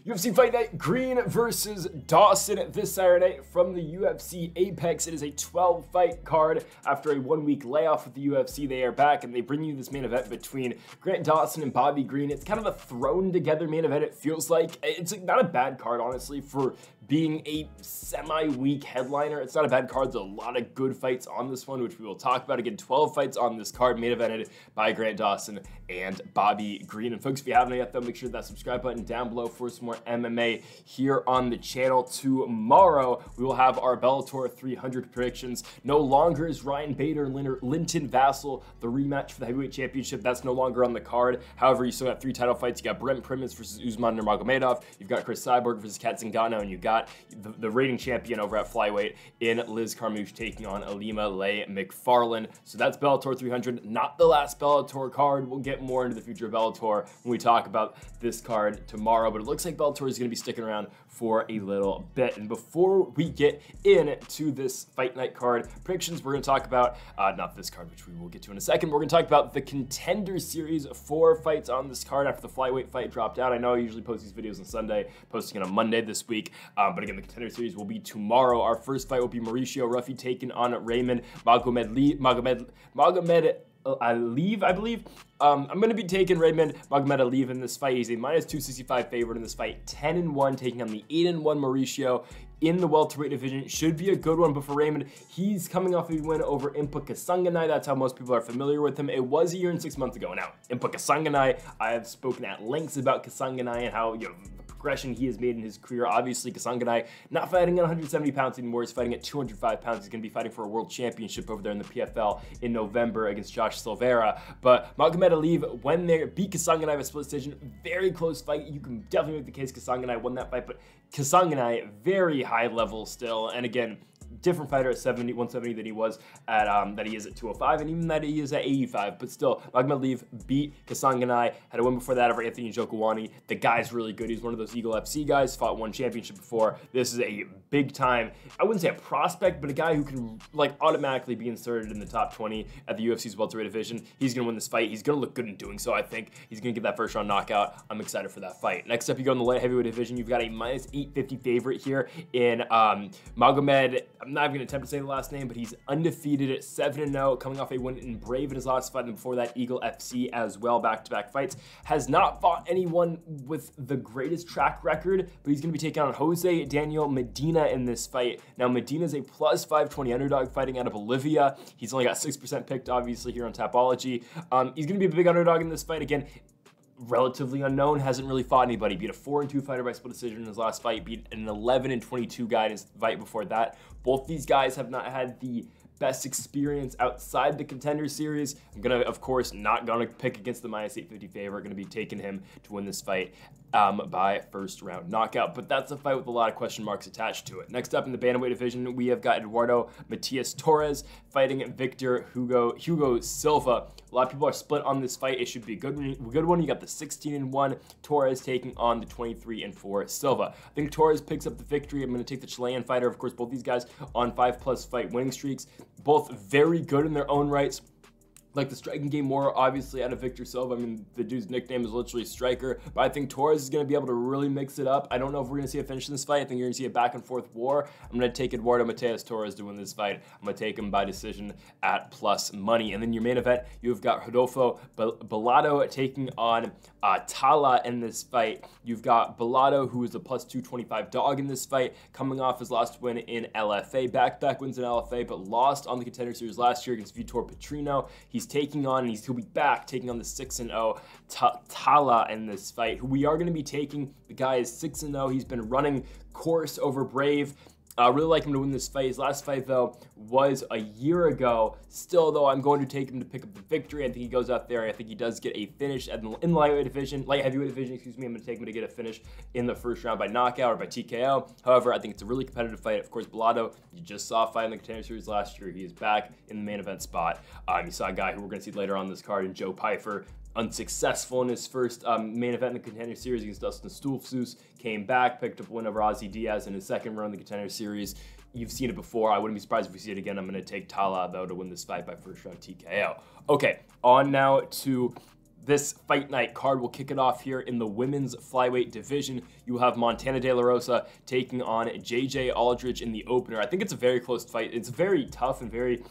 UFC Fight Night, Green versus Dawson this Saturday from the UFC Apex. It is a 12-fight card. After a 1-week layoff with the UFC, they are back and they bring you this main event between Grant Dawson and Bobby Green. It's kind of a thrown-together main event, it feels like. It's not a bad card, honestly, for being a semi-weak headliner. It's not a bad card. There's a lot of good fights on this one, which we will talk about. Again, 12 fights on this card, main evented by Grant Dawson and Bobby Green. And folks, if you haven't yet, though, make sure that subscribe button down below for some more MMA here on the channel. Tomorrow, we will have our Bellator 300 predictions. No longer is Ryan Bader and Linton Vassell the rematch for the heavyweight championship. That's no longer on the card. However, you still got 3 title fights. You got Brent Primus versus Usman Nurmagomedov. You've got Chris Cyborg versus Kat Zingano, and you got the reigning champion over at flyweight in Liz Carmouche taking on Alima Leigh McFarland. So that's Bellator 300, not the last Bellator card. We'll get more into the future of Bellator when we talk about this card tomorrow, but it looks like Bellator is going to be sticking around for a little bit. And before we get into this fight night card predictions, we're going to talk about, not this card, which we will get to in a second, we're going to talk about the Contender Series. 4 fights on this card after the flyweight fight dropped out. I know I usually post these videos on Sunday, posting it on Monday this week, but again, the Contender Series will be tomorrow. Our first fight will be Mauricio Ruffy taking on Raymond Magomed Aliv, I believe. I'm going to be taking Raymond Magomed Aliv in this fight. He's a -265 favorite in this fight, 10-1, taking on the 8-1 Mauricio in the welterweight division. Should be a good one, but for Raymond, he's coming off a win over Impa Kasanganay. That's how most people are familiar with him. It was a year and 6 months ago. Now, Impa Kasanganay, I have spoken at lengths about Kasanganay and how, the progression he has made in his career. Obviously, Kasanganay not fighting at 170 pounds anymore. He's fighting at 205 pounds. He's going to be fighting for a world championship over there in the PFL in November against Josh Silveira. But Magomed Aliv, when they beat Kasanganay by split decision, very close fight. You can definitely make the case Kasanganay won that fight, but Kasanganay, very high level still. And again, different fighter at 170 than he was at that he is at 205, and even that he is at 85. But still, Magomed Aliv beat Kasanganay, had a win before that over Anthony Njokuani. The guy's really good. He's one of those Eagle FC guys, fought 1 championship before. This is a big time, I wouldn't say a prospect, but a guy who can like automatically be inserted in the top 20 at the UFC's welterweight division. He's gonna win this fight. He's gonna look good in doing so. I think he's gonna get that first round knockout. I'm excited for that fight. Next up, you go in the light heavyweight division. You've got a -850 favorite here in Magomed. I'm not even going to attempt to say the last name, but he's undefeated at 7-0, coming off a win in Brave in his last fight, and before that, Eagle FC as well, back-to-back fights. Has not fought anyone with the greatest track record, but he's going to be taking on Jose Daniel Medina in this fight. Now, Medina's a +520 underdog fighting out of Bolivia. He's only got 6% picked, obviously, here on Tapology. He's going to be a big underdog in this fight. Again, relatively unknown, hasn't really fought anybody. Beat a 4-2 fighter by split decision in his last fight, beat an 11-22 guy in his fight before that. Both these guys have not had the best experience outside the Contender Series. I'm gonna, of course, not gonna pick against the -850 favorite. Gonna be taking him to win this fight by first round knockout, but that's a fight with a lot of question marks attached to it. Next up in the bantamweight division, we have got Eduardo Matias Torres fighting Victor Hugo Silva. A lot of people are split on this fight. It should be a good one. You got the 16-1 Torres taking on the 23-4 Silva. I think Torres picks up the victory. I'm going to take the Chilean fighter. Of course, both these guys on 5+ fight winning streaks. Both very good in their own rights. Like the striking game more obviously out of Victor Silva. I mean, the dude's nickname is literally Striker, but I think Torres is going to be able to really mix it up. I don't know if we're going to see a finish in this fight. I think you're going to see a back and forth war. I'm going to take Eduardo Matias Torres to win this fight. I'm going to take him by decision at plus money. And then your main event, you've got Rodolfo Bellato taking on Tala in this fight. You've got Bellato, who is a +225 dog in this fight, coming off his last win in LFA. Back-to-back wins in LFA, but lost on the Contender Series last year against Vitor Petrino. He's taking on, and he'll be back, taking on the 6-0 Tala in this fight, who we are going to be taking. The guy is 6-0. He's been running course over Brave. I really like him to win this fight. His last fight, though, was a year ago. Still, though, I'm going to take him to pick up the victory. I think he goes out there, and I think he does get a finish in the light heavyweight division, excuse me. I'm going to take him to get a finish in the first round by knockout or by TKO. However, I think it's a really competitive fight. Of course, Bellato, you just saw a fight in the Contender Series last year. He is back in the main event spot. You saw a guy who we're going to see later on this card, in Joe Pyfer, unsuccessful in his first main event in the Contender Series against Dustin Stoltzfus, came back, picked up a win over Ozzy Diaz in his second run in the Contender Series. You've seen it before. I wouldn't be surprised if we see it again. I'm going to take Tala, though, to win this fight by first round TKO. Okay, on now to This fight night card will kick it off here in the women's flyweight division. You will have Montana De La Rosa taking on JJ Aldrich in the opener. I think it's a very close fight. It's a very tough and very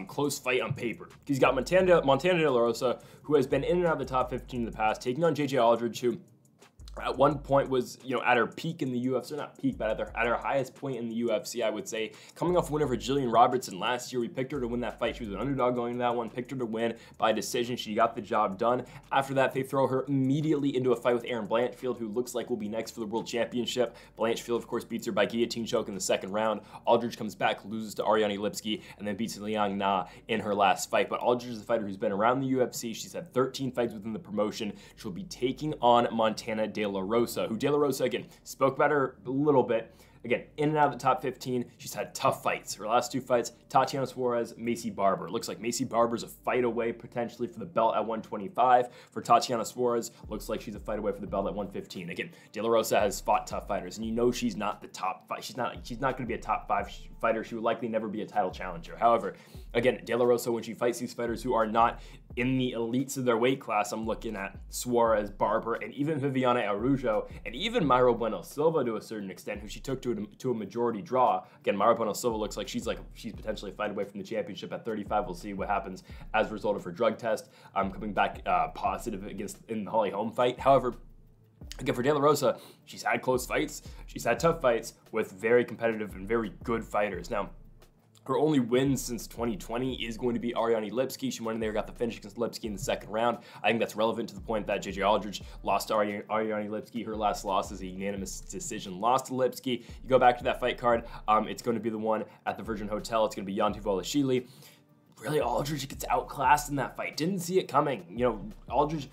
close fight on paper. He's got Montana De La Rosa, who has been in and out of the top 15 in the past, taking on JJ Aldrich, who at one point was, at her peak in the UFC, not peak, but at her highest point in the UFC, I would say. Coming off a win over Jillian Robertson last year, we picked her to win that fight. She was an underdog going into that one, picked her to win by decision. She got the job done. After that, they throw her immediately into a fight with Erin Blanchfield, who looks like will be next for the World Championship. Blanchfield, of course, beats her by guillotine choke in the second round. Aldrich comes back, loses to Aoriqileng, and then beats Liang Na in her last fight. But Aldrich is a fighter who's been around the UFC. She's had 13 fights within the promotion. She'll be taking on Montana De La Rosa, who De La Rosa, again, spoke about her a little bit. Again, in and out of the top 15, she's had tough fights. Her last two fights, Tatiana Suarez, Macy Barber. Looks like Macy Barber's a fight away potentially for the belt at 125. For Tatiana Suarez, looks like she's a fight away for the belt at 115. Again, De La Rosa has fought tough fighters, and you know she's not the top five. She's not going to be a top 5 fighter. She would likely never be a title challenger. However, again, De La Rosa, when she fights these fighters who are not in the elites of their weight class, I'm looking at Suarez, Barber, and even Viviane Araújo, and even Mayra Bueno Silva to a certain extent, who she took to a majority draw. Again, Mayra Bueno Silva looks like she's potentially a fight away from the championship at 35. We'll see what happens as a result of her drug test. Coming back positive in the Holly Holm fight. However, again, for De La Rosa, she's had close fights. She's had tough fights with very competitive and very good fighters. Now, her only win since 2020 is going to be Aoriqileng. She went in there, got the finish against Lipski in the second round. I think that's relevant to the point that JJ Aldrich lost to Aoriqileng. Her last loss is a unanimous decision loss to Lipski. You go back to that fight card, it's going to be the one at the Virgin Hotel. It's going to be Yanti Volashvili. Really, Aldrich gets outclassed in that fight. Didn't see it coming. Aldrich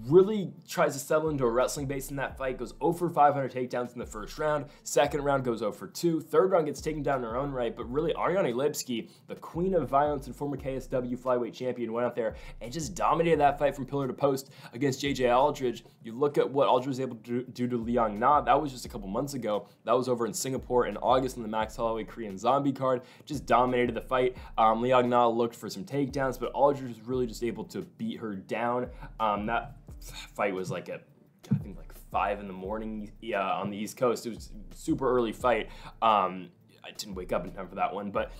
really tries to settle into a wrestling base in that fight, goes 0 for 500 takedowns in the first round. Second round goes 0 for 2. Third round gets taken down in her own right, but really Aoriqileng, the queen of violence and former KSW flyweight champion, went out there and just dominated that fight from pillar to post against JJ Aldrich. You look at what Aldrich was able to do to Liang Na. That was just a couple months ago. That was over in Singapore in August in the Max Holloway Korean Zombie card. Just dominated the fight. Liang Na looked for some takedowns, but Aldrich was really just able to beat her down. That fight was I think 5 in the morning on the East Coast. It was a super early fight. I didn't wake up in time for that one, but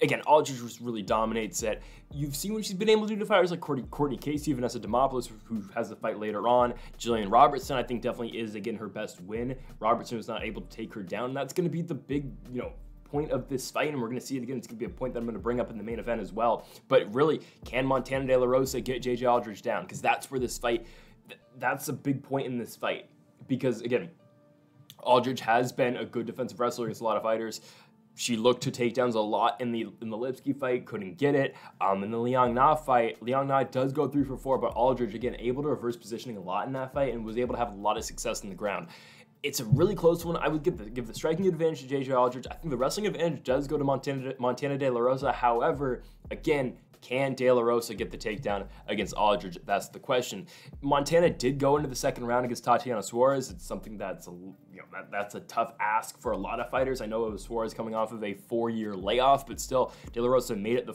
again, Aldrich just really dominates it. You've seen what she's been able to do to fighters like Courtney Casey, Vanessa Demopoulos, who has the fight later on. Jillian Robertson, I think, definitely is, again, her best win. Robertson was not able to take her down. That's going to be the big, point of this fight, and we're going to see it again. It's going to be a point that I'm going to bring up in the main event as well. But really, can Montana De La Rosa get JJ Aldrich down? Because that's where this fight, that's a big point in this fight. Because, again, Aldrich has been a good defensive wrestler against a lot of fighters. She looked to takedowns a lot in the Lipski fight, couldn't get it. In the Liang Na fight, Liang Na does go 3 for 4, but Aldrich, again, able to reverse positioning a lot in that fight and was able to have a lot of success in the ground. It's a really close one. I would give the striking advantage to JJ Aldrich. I think the wrestling advantage does go to Montana De La Rosa. However, again, can De La Rosa get the takedown against Aldrich? That's the question. Montana did go into the second round against Tatiana Suarez. It's something that's that's a tough ask for a lot of fighters. I know it was Suarez coming off of a 4-year layoff, but still, De La Rosa made it the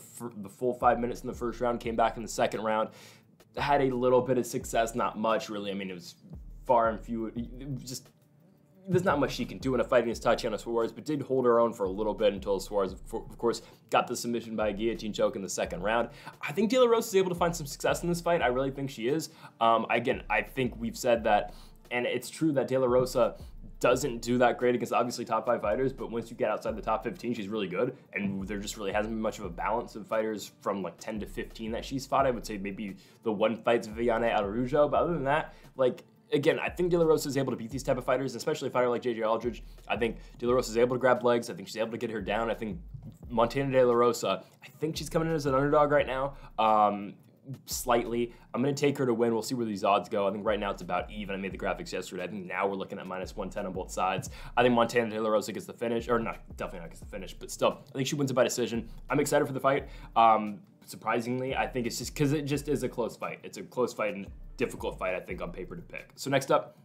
full 5 minutes in the first round, came back in the second round, had a little bit of success, not much really. I mean, it was far and few. There's not much she can do in a fight against Tatiana Suarez, but did hold her own for a little bit until Suarez, of course, got the submission by a guillotine choke in the second round. I think De La Rosa is able to find some success in this fight. I really think she is. Again, I think we've said that, and it's true that De La Rosa doesn't do that great against obviously top 5 fighters, but once you get outside the top 15, she's really good, and there just really hasn't been much of a balance of fighters from 10 to 15 that she's fought. I would say maybe the one fight's Viviane Araújo, but other than that, again, I think De La Rosa is able to beat these type of fighters, especially a fighter like JJ Aldrich. I think De La Rosa is able to grab legs. I think she's able to get her down. I think Montana De La Rosa, I think she's coming in as an underdog right now, slightly. I'm going to take her to win. We'll see where these odds go. I think right now it's about even. I made the graphics yesterday. I think now we're looking at -110 on both sides. I think Montana De La Rosa gets the finish, or not, definitely not gets the finish, but still, I think she wins it by decision. I'm excited for the fight. Surprisingly, I think it's just because it just is a close fight. It's a close fight and difficult fight, I think, on paper to pick. So next up,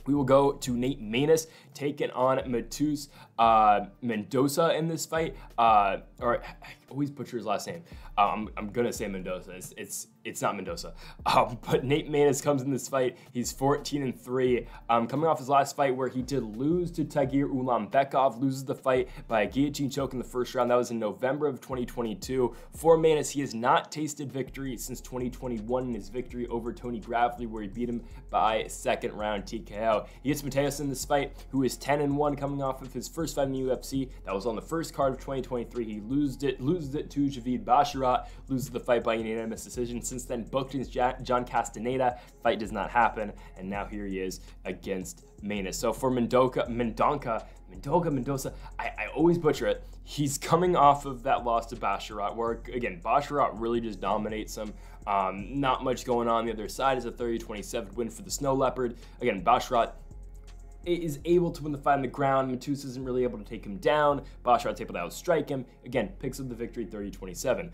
we will go to Nate Maness taking on Munoz Mendonca in this fight. Or I always butcher his last name. I'm gonna say Mendoza. It's It's not Mendoza. But Nate Maness comes in this fight. He's 14-3. Coming off his last fight where he did lose to Tagir Ulanbekov, loses the fight by a guillotine choke in the first round. That was in November of 2022. For Maness, he has not tasted victory since 2021 in his victory over Tony Gravely, where he beat him by second round TKO. He gets Mateus in this fight, who is 10-1 coming off of his first fight in the UFC. That was on the first card of 2023. He loses it to Javid Basharat, loses the fight by unanimous decision. Since then, booked against John Castaneda. Fight does not happen, and now here he is against Maness. So for Mendonca, I always butcher it. He's coming off of that loss to Basharat, where, again, Basharat really just dominates him. Not much going on the other side. Is a 30-27 win for the Snow Leopard. Again, Basharat is able to win the fight on the ground. Matus isn't really able to take him down. Basharat's able to outstrike him. Again, picks up the victory 30-27.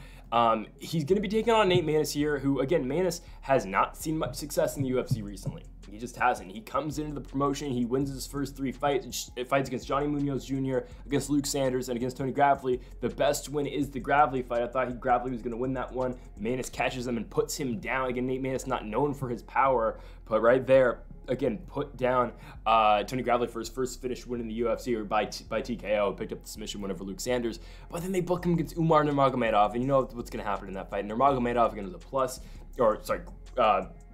He's going to be taking on Nate Maness here, who, again, Maness has not seen much success in the UFC recently. He just hasn't. He comes into the promotion, he wins his first 3 fights. Fights against Johnny Munoz Jr., against Luke Sanders, and against Tony Gravely. The best win is the Gravely fight. I thought Gravely was going to win that one. Maness catches him and puts him down. Again, Nate Maness not known for his power, but right there, again, put down Tony Gravely for his first finished win in the UFC, or by TKO, picked up the submission win over Luke Sanders. But then they book him against Umar Nurmagomedov, and you know what's going to happen in that fight. Nurmagomedov, again, was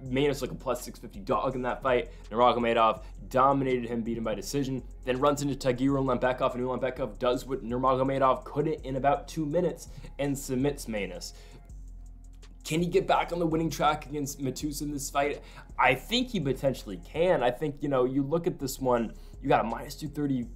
Maness like a plus 650 dog in that fight. Nurmagomedov dominated him, beat him by decision, then runs into Tagir Ulanbekov, and Ulanbekov does what Nurmagomedov couldn't in about 2 minutes and submits Maness. Can he get back on the winning track against Matus in this fight? I think he potentially can. I think, you know, you look at this one, you got a minus 230.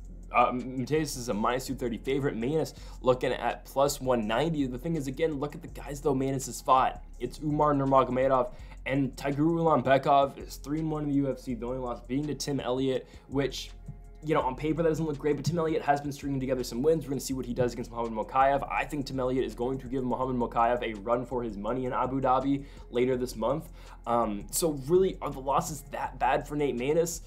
Mateus is a minus 230 favorite. Maness looking at plus 190. The thing is, again, look at the guys, though, Maness has fought. It's Umar Nurmagomedov, and Tagir Ulanbekov is 3-1 in the UFC. The only loss being to Tim Elliott, which, you know, on paper that doesn't look great, but Tim Elliott has been stringing together some wins. We're going to see what he does against Muhammad Mokaev. I think Tim Elliott is going to give Muhammad Mokaev a run for his money in Abu Dhabi later this month. So really, are the losses that bad for Nate Maness?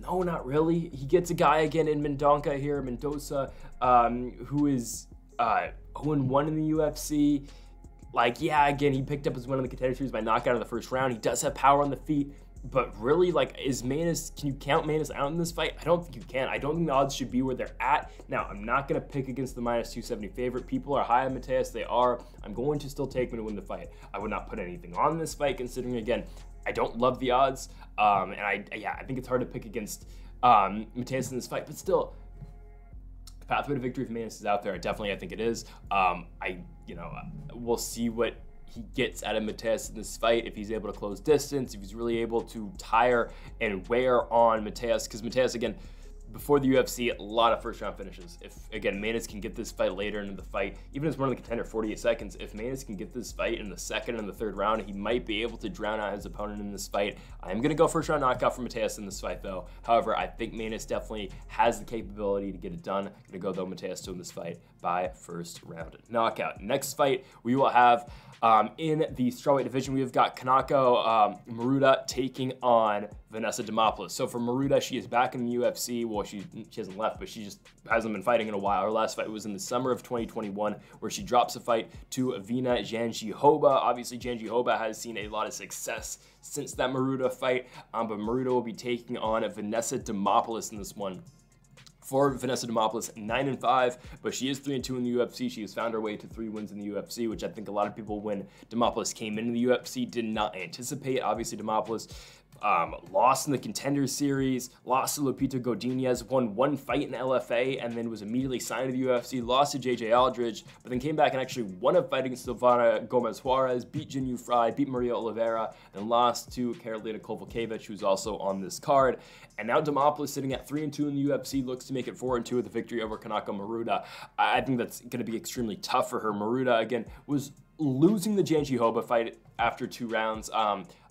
No, not really. He gets a guy again in Mendonca here, Mendoza, who is 0-1 in the UFC. Like, yeah, again, he picked up his win in the Contender Series by knockout in the first round. He does have power on the feet. But really, like, is Maness, can you count Maness out in this fight? I don't think you can. I don't think the odds should be where they're at. Now, I'm not going to pick against the minus 270 favorite. People are high on Mateus. They are. I'm going to still take him to win the fight. I would not put anything on this fight, considering, again, I don't love the odds. And I think it's hard to pick against Mateus in this fight. But still, the pathway to victory for Maness is out there. I think it is. We'll see what he gets out of Mateus in this fight, if he's able to close distance, if he's really able to tire and wear on Mateus, because Mateus, again, before the UFC, a lot of first-round finishes. If, again, Maness can get this fight later into the fight, even as one of the contender, 48 seconds, if Maness can get this fight in the second and the third round, he might be able to drown out his opponent in this fight. I'm going to go first-round knockout for Mateus in this fight, though. However, I think Maness definitely has the capability to get it done. I'm going to go, though, Mateus to win this fight by first-round knockout. Next fight, we will have in the strawweight division, we've got Kanako Murata taking on Vanessa Demopoulos. So for Murata, she is back in the UFC. Well, she hasn't left, but she just hasn't been fighting in a while. Her last fight was in the summer of 2021, where she drops a fight to Vina Janjihoba. Obviously, Janjihoba has seen a lot of success since that Murata fight, but Murata will be taking on Vanessa Demopoulos in this one. For Vanessa Demopoulos, 9-5, but she is 3-2 in the UFC. She has found her way to 3 wins in the UFC, which I think a lot of people, when Demopoulos came into the UFC, did not anticipate. Obviously, Demopoulos lost in the Contender Series, lost to Lupita Godinez, won 1 fight in LFA, and then was immediately signed to the UFC, lost to JJ Aldrich, but then came back and actually won a fight against Silvana Gomez Juarez, beat Jinyu Fry, beat Maria Oliveira, then lost to Karolina Kowalkiewicz, who's also on this card. And now Demopoulos, sitting at 3-2 in the UFC, looks to make it 4-2 with the victory over Kanako Murata. I think that's going to be extremely tough for her. Murata, again, was losing the Janjihoba fight after 2 rounds.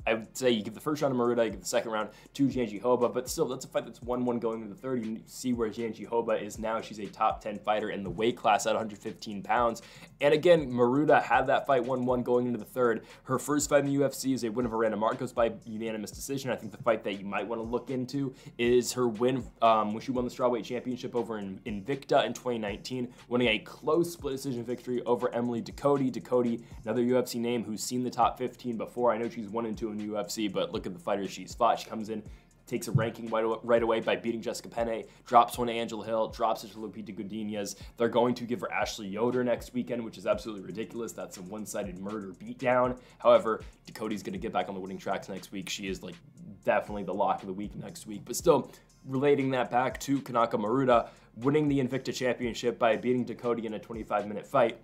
I would say you give the first round to Murata, you give the second round to Jandiroba, but still, that's a fight that's 1-1 going into the third. You see where Jandiroba is now. She's a top 10 fighter in the weight class at 115 pounds. And again, Murata had that fight 1-1 going into the third. Her first fight in the UFC is a win over Randa Marcos by unanimous decision. I think the fight that you might want to look into is her win when she won the strawweight championship over Invicta in 2019, winning a close split decision victory over Emily Ducote. Ducote, another UFC name who's seen the top 15 before. I know she's 1-2 in the UFC, but look at the fighters she's fought. She comes in, takes a ranking right away by beating Jessica Penne, drops one to Angela Hill, drops it to Lupita Godinez. They're going to give her Ashley Yoder next weekend, which is absolutely ridiculous. That's a one-sided murder beatdown. However, Ducote's going to get back on the winning tracks next week. She is like definitely the lock of the week next week. But still, relating that back to Kanako Maruta, winning the Invicta Championship by beating Ducote in a 25-minute fight.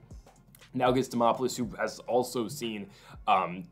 Now gets Demopoulos, who has also seen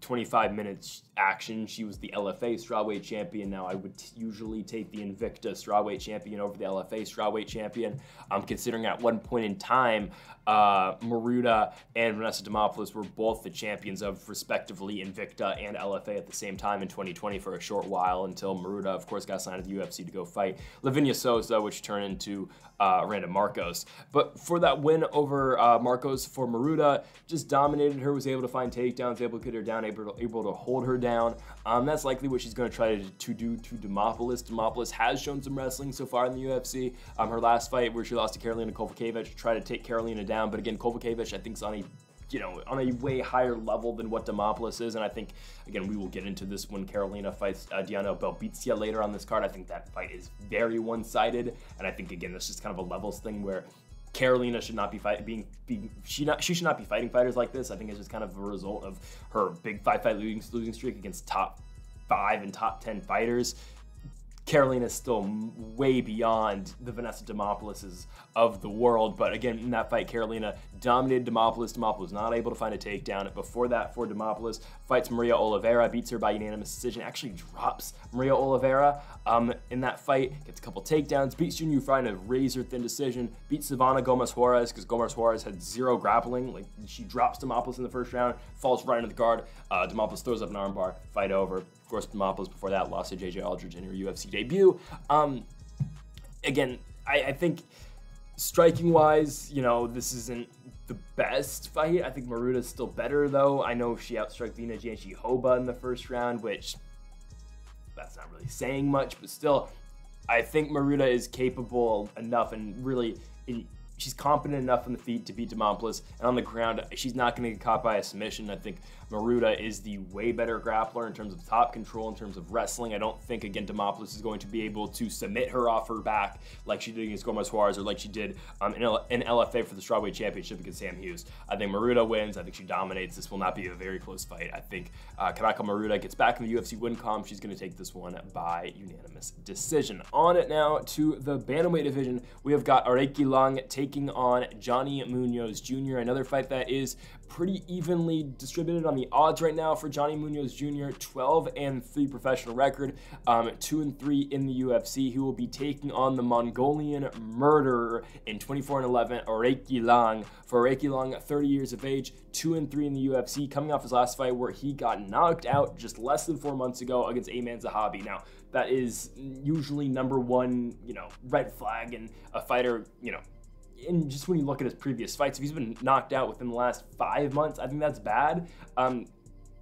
25 minutes action. She was the LFA strawweight champion. Now I would usually take the Invicta strawweight champion over the LFA strawweight champion. Considering at one point in time, Maruta and Vanessa Demopoulos were both the champions of respectively Invicta and LFA at the same time in 2020 for a short while, until Maruta, of course, got signed to the UFC to go fight Lavinia Souza, which turned into Randa Marcos. But for that win over Marcos for Maruta, just dominated her, was able to find takedowns, able to get her down, able to hold her down. That's likely what she's going to try to do to Demopoulos. Demopoulos has shown some wrestling so far in the UFC. Her last fight where she lost to Karolina Kowalkiewicz, tried to take Karolina down, but again, Kowalkiewicz I think is on a way higher level than what Demopoulos is, and I think, again, we will get into this when Karolina fights Diana Belbita later on this card. I think that fight is very one-sided, and I think, again, that's just kind of a levels thing where Karolina should not be she should not be fighting fighters like this. I think it's just kind of a result of her big 5-fight losing streak against top 5 and top 10 fighters. Karolina is still way beyond the Vanessa Demopouloses of the world, but again, in that fight, Karolina dominated Demopoulos. Demopoulos not able to find a takedown. Before that, for Demopoulos, fights Maria Oliveira, beats her by unanimous decision, actually drops Maria Oliveira in that fight, gets a couple takedowns, beats Junior Fry in a razor-thin decision, beats Savannah Gomez-Juarez, because Gomez-Juarez had 0 grappling. Like, she drops Demopoulos in the first round, falls right into the guard, Demopoulos throws up an armbar, fight over. Of course, Demopoulos before that lost to JJ Aldrich in her UFC debut. Again, I think striking-wise, this isn't the best fight. I think Maruta's still better, though. I know she outstruck Vina Jandiroba in the first round, which that's not really saying much, but still, I think Maruta is capable enough and really she's competent enough on the feet to beat Demopoulos, and on the ground, she's not going to get caught by a submission. I think Maruta is the way better grappler in terms of top control, in terms of wrestling. I don't think, again, Demopoulos is going to be able to submit her off her back like she did against Gomez-Juarez or like she did in LFA for the strawweight championship against Sam Hughes. I think Maruta wins. I think she dominates. This will not be a very close fight. I think Kanako Maruta gets back in the UFC win column. She's going to take this one by unanimous decision. On it now to the bantamweight division. We have got Aoriqileng taking on Johnny Munoz Jr. Another fight that is pretty evenly distributed on the odds right now for Johnny Munoz Jr. 12-3 professional record, 2-3 in the UFC. He will be taking on the Mongolian murderer in 24-11, Aoriqileng. For Aoriqileng, 30 years of age, 2-3 in the UFC, coming off his last fight where he got knocked out just less than 4 months ago against Ayman Zahabi. Now, that is usually number one, red flag in a fighter, and just when you look at his previous fights, if he's been knocked out within the last 5 months, I think that's bad.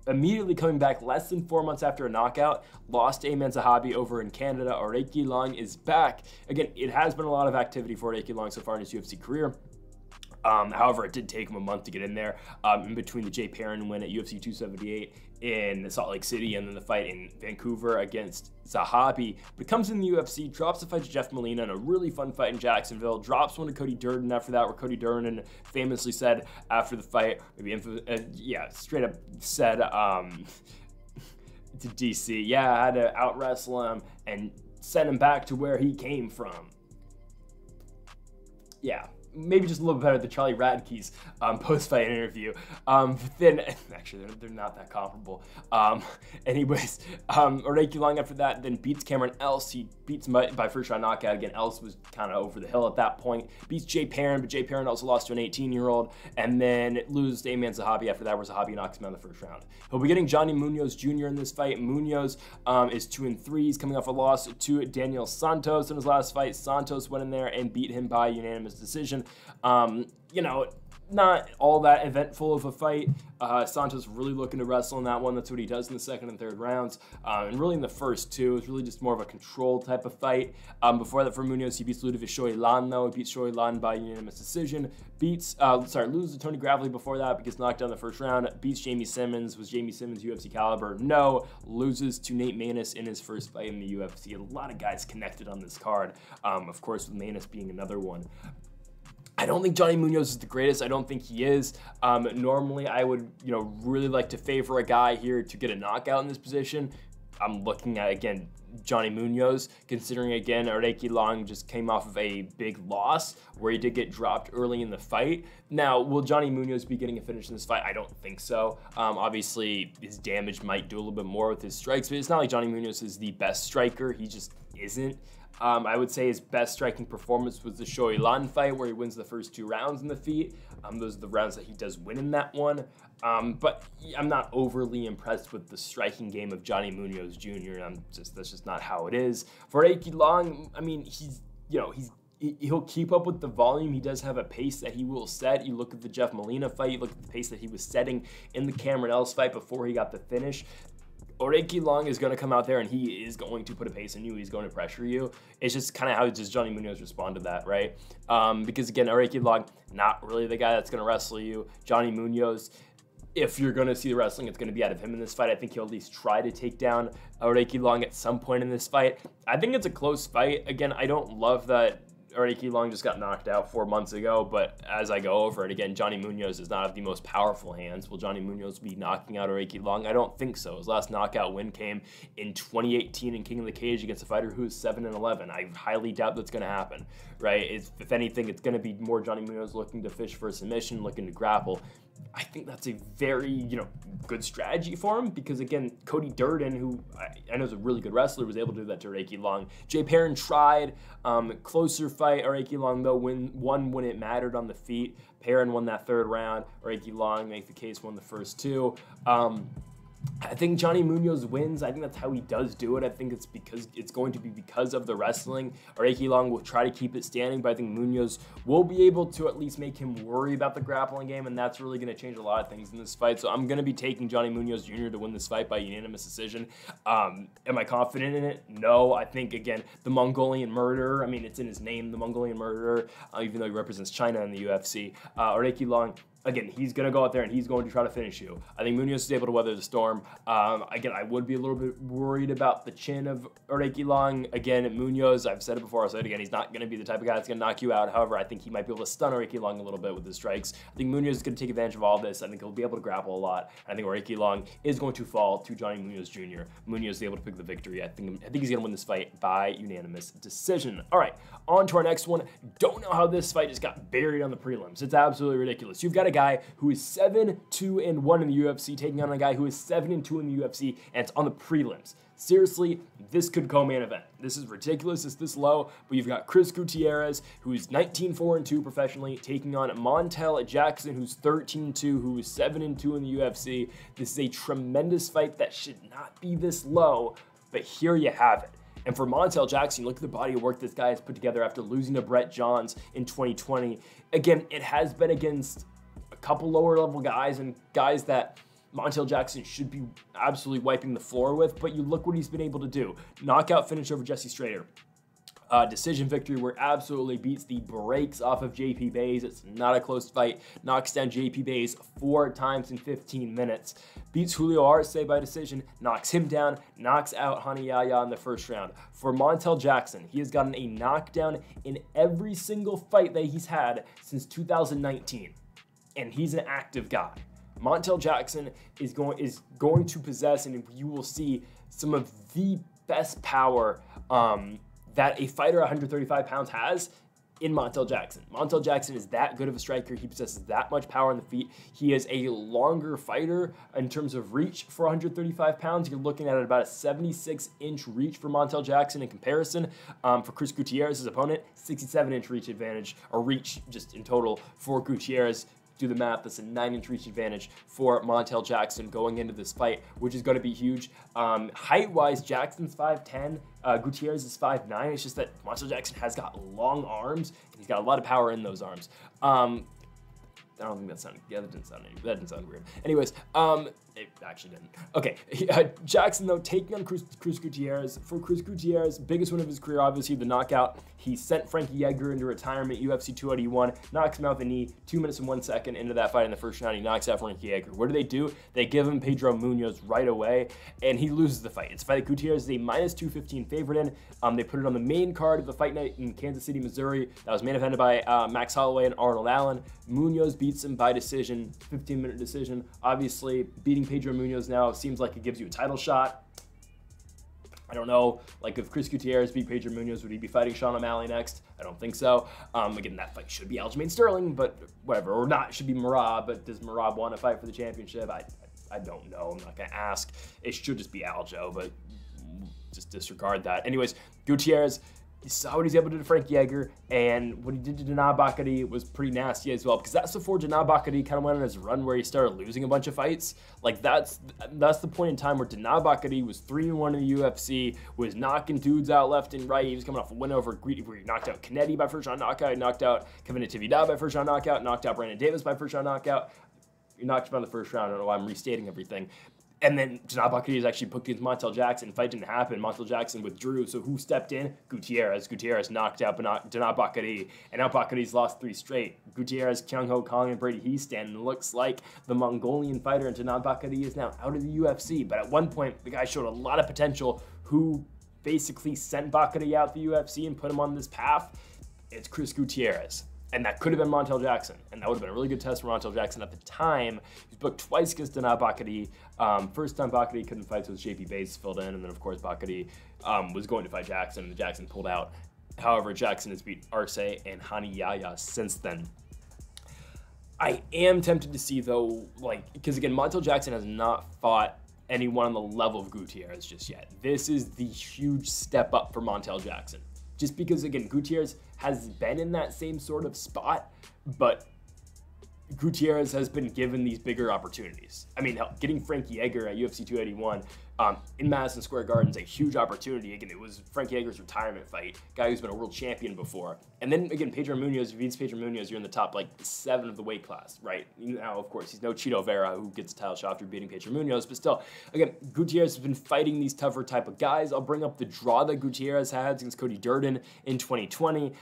Immediately coming back less than 4 months after a knockout, lost to Ayman Zahabi over in Canada. Aoriqileng is back. Again, it has been a lot of activity for Aoriqileng so far in his UFC career. However, it did take him a month to get in there in between the Jay Perrin win at UFC 278 in Salt Lake City and then the fight in Vancouver against Zahabi. But it comes in the UFC, drops the fight to Jeff Molina in a really fun fight in Jacksonville, drops one to Cody Durden after that, where Cody Durden famously said after the fight, straight up said to DC, I had to out wrestle him and send him back to where he came from. Yeah. maybe just a little bit better than Charlie Radke's post-fight interview. But then, actually, they're not that comparable. Anyways, Aoriqileng after that then beats Cameron Else. He beats him by first-round knockout. Again, Else was kind of over the hill at that point. Beats Jay Perrin, but Jay Perrin also lost to an 18-year-old. And then loses to Ayman Zahabi after that, where Zahabi knocks him out in the first round. He'll be getting Johnny Munoz Jr. in this fight. Munoz is 2-3. He's coming off a loss to Daniel Santos in his last fight. Santos went in there and beat him by unanimous decision. You know, not all that eventful of a fight. Santos really looking to wrestle in that one. That's what he does in the second and third rounds. And really in the first two, it's really just more of a control type of fight. Before that for Munoz, he beats Ludovic Shoilan though. He beats Shoilan by unanimous decision. Loses to Tony Gravely before that, but gets knocked down in the first round. Beats Jamie Simmons. Was Jamie Simmons UFC caliber? No. Loses to Nate Maness in his first fight in the UFC. A lot of guys connected on this card. Of course, with Maness being another one. I don't think Johnny Munoz is the greatest. I don't think he is. Normally, I would, really like to favor a guy here to get a knockout in this position. I'm looking at, again, Johnny Munoz, considering, again, Aoriqileng just came off of a big loss where he did get dropped early in the fight. Now, will Johnny Munoz be getting a finish in this fight? I don't think so. Obviously, his damage might do a little bit more with his strikes, but it's not like Johnny Munoz is the best striker. He just isn't. I would say his best striking performance was the Shoilan fight where he wins the first 2 rounds in the feet. Those are the rounds that he does win in that one. But I'm not overly impressed with the striking game of Johnny Munoz Jr. That's just not how it is. For Aoriqileng, I mean, he'll keep up with the volume. He does have a pace that he will set. You look at the Jeff Molina fight, you look at the pace that he was setting in the Cameron Else fight before he got the finish. Aoriqileng is going to come out there and he is going to put a pace in you. He's going to pressure you. It's just kind of how does Johnny Munoz respond to that, right? Because again, Aoriqileng, not really the guy that's going to wrestle you. Johnny Munoz, if you're going to see the wrestling, it's going to be out of him in this fight. I think he'll at least try to take down Aoriqileng at some point in this fight. I think it's a close fight. Again, I don't love that Aoriqileng just got knocked out 4 months ago, but as I go over it, again, Johnny Munoz does not have the most powerful hands. Will Johnny Munoz be knocking out Aoriqileng? I don't think so. His last knockout win came in 2018 in King of the Cage against a fighter who is 7-11. I highly doubt that's going to happen, right? If anything, it's going to be more Johnny Munoz looking to fish for a submission, looking to grapple. I think that's a very, good strategy for him because, again, Cody Durden, who I know is a really good wrestler, was able to do that to Aoriqileng. Jay Perrin tried. Closer fight. Aoriqileng, though, won when it mattered on the feet. Perrin won that third round. Aoriqileng, make the case, won the first 2. I think Johnny Munoz wins. I think that's how he does do it. I think it's going to be because of the wrestling. Aoriqileng will try to keep it standing, but I think Munoz will be able to at least make him worry about the grappling game, and that's really going to change a lot of things in this fight. So I'm going to be taking Johnny Munoz Jr. to win this fight by unanimous decision. Am I confident in it? No. I think, again, the Mongolian Murderer, I mean, it's in his name, the Mongolian Murderer, even though he represents China in the UFC. Aoriqileng, again, he's going to go out there and he's going to try to finish you. I think Munoz is able to weather the storm. Again, I would be a little bit worried about the chin of Aoriqileng. Again, Munoz, I've said it before, I'll say it again, he's not going to be the type of guy that's going to knock you out. However, I think he might be able to stun Aoriqileng a little bit with his strikes. I think Munoz is going to take advantage of all this. I think he'll be able to grapple a lot. I think Aoriqileng is going to fall to Johnny Munoz Jr. Munoz is able to pick the victory. I think he's going to win this fight by unanimous decision. All right, on to our next one. Don't know how this fight just got buried on the prelims. It's absolutely ridiculous. You've got a guy who is 7-2-1 in the UFC, taking on a guy who is 7-2 in the UFC, and it's on the prelims. Seriously, this could go main event. This is ridiculous. It's this low, but you've got Chris Gutierrez, who's 19-4-2 professionally, taking on Montel Jackson, who's 13-2, who is 7-2 in the UFC. This is a tremendous fight that should not be this low, but here you have it. And for Montel Jackson, look at the body of work this guy has put together after losing to Brett Johns in 2020. Again, it has been against a couple lower level guys and guys that Montel Jackson should be absolutely wiping the floor with, but you look what he's been able to do. Knockout finish over Jesse Strader. Decision victory where absolutely beats the brakes off of JP Buys. It's not a close fight. Knocks down JP Buys 4 times in 15 minutes. Beats Julio Arce by decision. Knocks him down. Knocks out Hani Yahya in the first round. For Montel Jackson, he has gotten a knockdown in every single fight that he's had since 2019. And he's an active guy. Montel Jackson is going to possess, and you will see some of the best power that a fighter 135 pounds has in Montel Jackson. Montel Jackson is that good of a striker. He possesses that much power on the feet. He is a longer fighter in terms of reach for 135 pounds. You're looking at about a 76-inch reach for Montel Jackson in comparison. For Chris Gutierrez, his opponent, 67-inch reach advantage, or reach just in total for Gutierrez. Do the math, that's a 9-inch reach advantage for Montel Jackson going into this fight, which is going to be huge. Height-wise, Jackson's 5'10", Gutierrez is 5'9". It's just that Montel Jackson has got long arms, and he's got a lot of power in those arms. I don't think that sounded, yeah, that didn't sound weird. Anyways, it actually didn't. Okay, Jackson, though, taking on Chris Gutierrez. For Chris Gutierrez, biggest win of his career, obviously, the knockout. He sent Frankie Edgar into retirement, UFC 281, knocks him out with a knee, 2 minutes and 1 second into that fight in the first round. He knocks out Frankie Edgar. What do? They give him Pedro Munoz right away, and he loses the fight. It's a fight that Gutierrez is a minus 215 favorite in. They put it on the main card of the fight night in Kansas City, Missouri. That was main evented by Max Holloway and Arnold Allen. Munoz beats him by decision, 15-minute decision. Obviously, beating Pedro Munoz now seems like it gives you a title shot. I don't know, like if Chris Gutierrez beat Pedro Munoz, would he be fighting Sean O'Malley next? I don't think so. Again, that fight should be Aljamain Sterling, but whatever. Or not, it should be Murata, but does Murata want to fight for the championship? I don't know. I'm not going to ask. It should just be Algeo, but just disregard that. Anyways, Gutierrez, you saw what he's able to do to Frankie Edgar, and what he did to Denard Bakary was pretty nasty as well, because that's before Denard Bakary kind of went on his run where he started losing a bunch of fights. Like, that's the point in time where Denard Bakary was 3-1 in the UFC, was knocking dudes out left and right. He was coming off a win over Greedy, where he knocked out Kennedy by first round knockout, he knocked out Kevin Natividad by first round knockout, knocked out Brandon Davis by first round knockout. He knocked him out in the first round. I don't know why I'm restating everything. And then Denard Bakary is actually booked against Montel Jackson. Fight didn't happen. Montel Jackson withdrew. So who stepped in? Gutierrez. Gutierrez knocked out Denard Bakary. And now Bakary's lost 3 straight. Gutierrez, Kyung Ho Kong, and Brady Heastan. And it looks like the Mongolian fighter and Denard Bakary is now out of the UFC. But at one point, the guy showed a lot of potential. Who basically sent Bakary out the UFC and put him on this path? It's Chris Gutierrez. And that could have been Montel Jackson. And that would have been a really good test for Montel Jackson at the time. He was booked twice against Denard Bakary. First time Bakary couldn't fight, so JP Bates filled in. And then, of course, Bakary was going to fight Jackson, and Jackson pulled out. However, Jackson has beat Arce and Hani Yahya since then. I am tempted to see, though, like, because, again, Montel Jackson has not fought anyone on the level of Gutierrez just yet. This is the huge step up for Montel Jackson. Just because, again, Gutierrez has been in that same sort of spot, but Gutierrez has been given these bigger opportunities. I mean, getting Frankie Edgar at UFC 281 in Madison Square Garden is a huge opportunity. Again, it was Frankie Edgar's retirement fight, guy who's been a world champion before. And then, again, Pedro Munoz, if you beat Pedro Munoz, you're in the top, like, 7 of the weight class, right? Now, of course, he's no Chito Vera who gets a title shot after beating Pedro Munoz, but still, again, Gutierrez has been fighting these tougher type of guys. I'll bring up the draw that Gutierrez had against Cody Durden in 2020.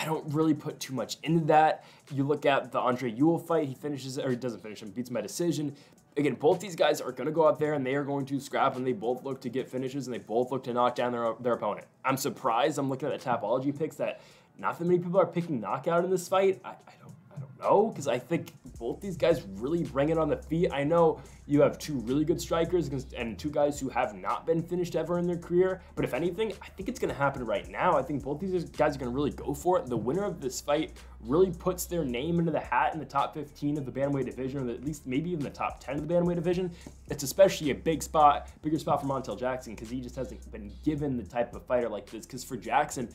I don't really put too much into that. You look at the Andre Ewell fight, he finishes, or he doesn't finish him, beats him by decision. Again, both these guys are going to go out there and they are going to scrap, and they both look to get finishes, and they both look to knock down their opponent. I'm surprised, I'm looking at the Tapology picks, that not that many people are picking knockout in this fight. I don't know, because I think both these guys really bring it on the feet. I know you have 2 really good strikers and 2 guys who have not been finished ever in their career, but if anything, I think it's going to happen right now. I think both these guys are going to really go for it. The winner of this fight really puts their name into the hat in the top 15 of the bantamweight division, or at least maybe even the top 10 of the bantamweight division. It's especially a bigger spot for Montel Jackson, because he just hasn't been given the type of fighter like this. Because for Jackson,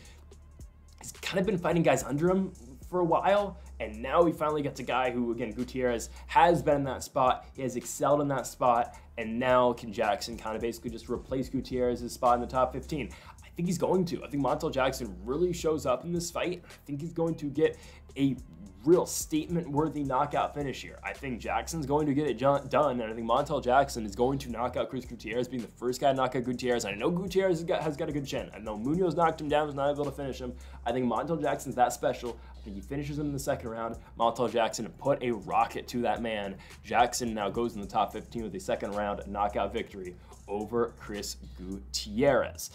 he's kind of been fighting guys under him for a while, and now we finally gets a guy who, again, Gutierrez has been in that spot, he has excelled in that spot, and now can Jackson kind of basically just replace Gutierrez's spot in the top 15? I think he's going to. I think Montel Jackson really shows up in this fight. I think he's going to get a real statement-worthy knockout finish here. I think Jackson's going to get it done, and I think Montel Jackson is going to knock out Chris Gutierrez, being the first guy to knock out Gutierrez. And I know Gutierrez has got a good chin. I know Munoz knocked him down, was not able to finish him. I think Montel Jackson's that special. I think he finishes him in the second round. Montel Jackson put a rocket to that man. Jackson now goes in the top 15 with a second round knockout victory over Chris Gutierrez.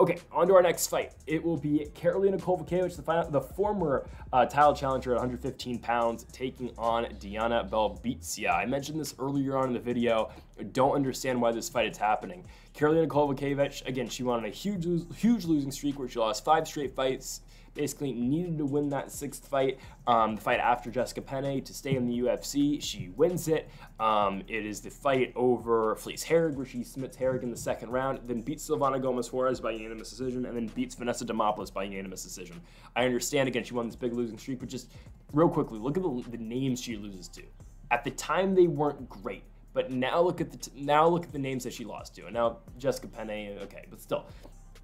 Okay, on to our next fight. It will be Karolina Kowalkiewicz, the former title challenger at 115 pounds, taking on Diana Belbita. I mentioned this earlier on in the video. I don't understand why this fight is happening. Karolina Kowalkiewicz, again, she won on a huge losing streak where she lost 5 straight fights, basically needed to win that 6th fight, the fight after Jessica Penne, to stay in the UFC. She wins it. It is the fight over Felice Herrig, where she submits Herrig in the 2nd round, then beats Silvana Gomez-Juarez by unanimous decision, and then beats Vanessa Demopoulos by unanimous decision. I understand, again, she won this big losing streak, but just real quickly, look at the names she loses to. At the time, they weren't great, but now look at the names that she lost to. And now Jessica Penne, okay, but still,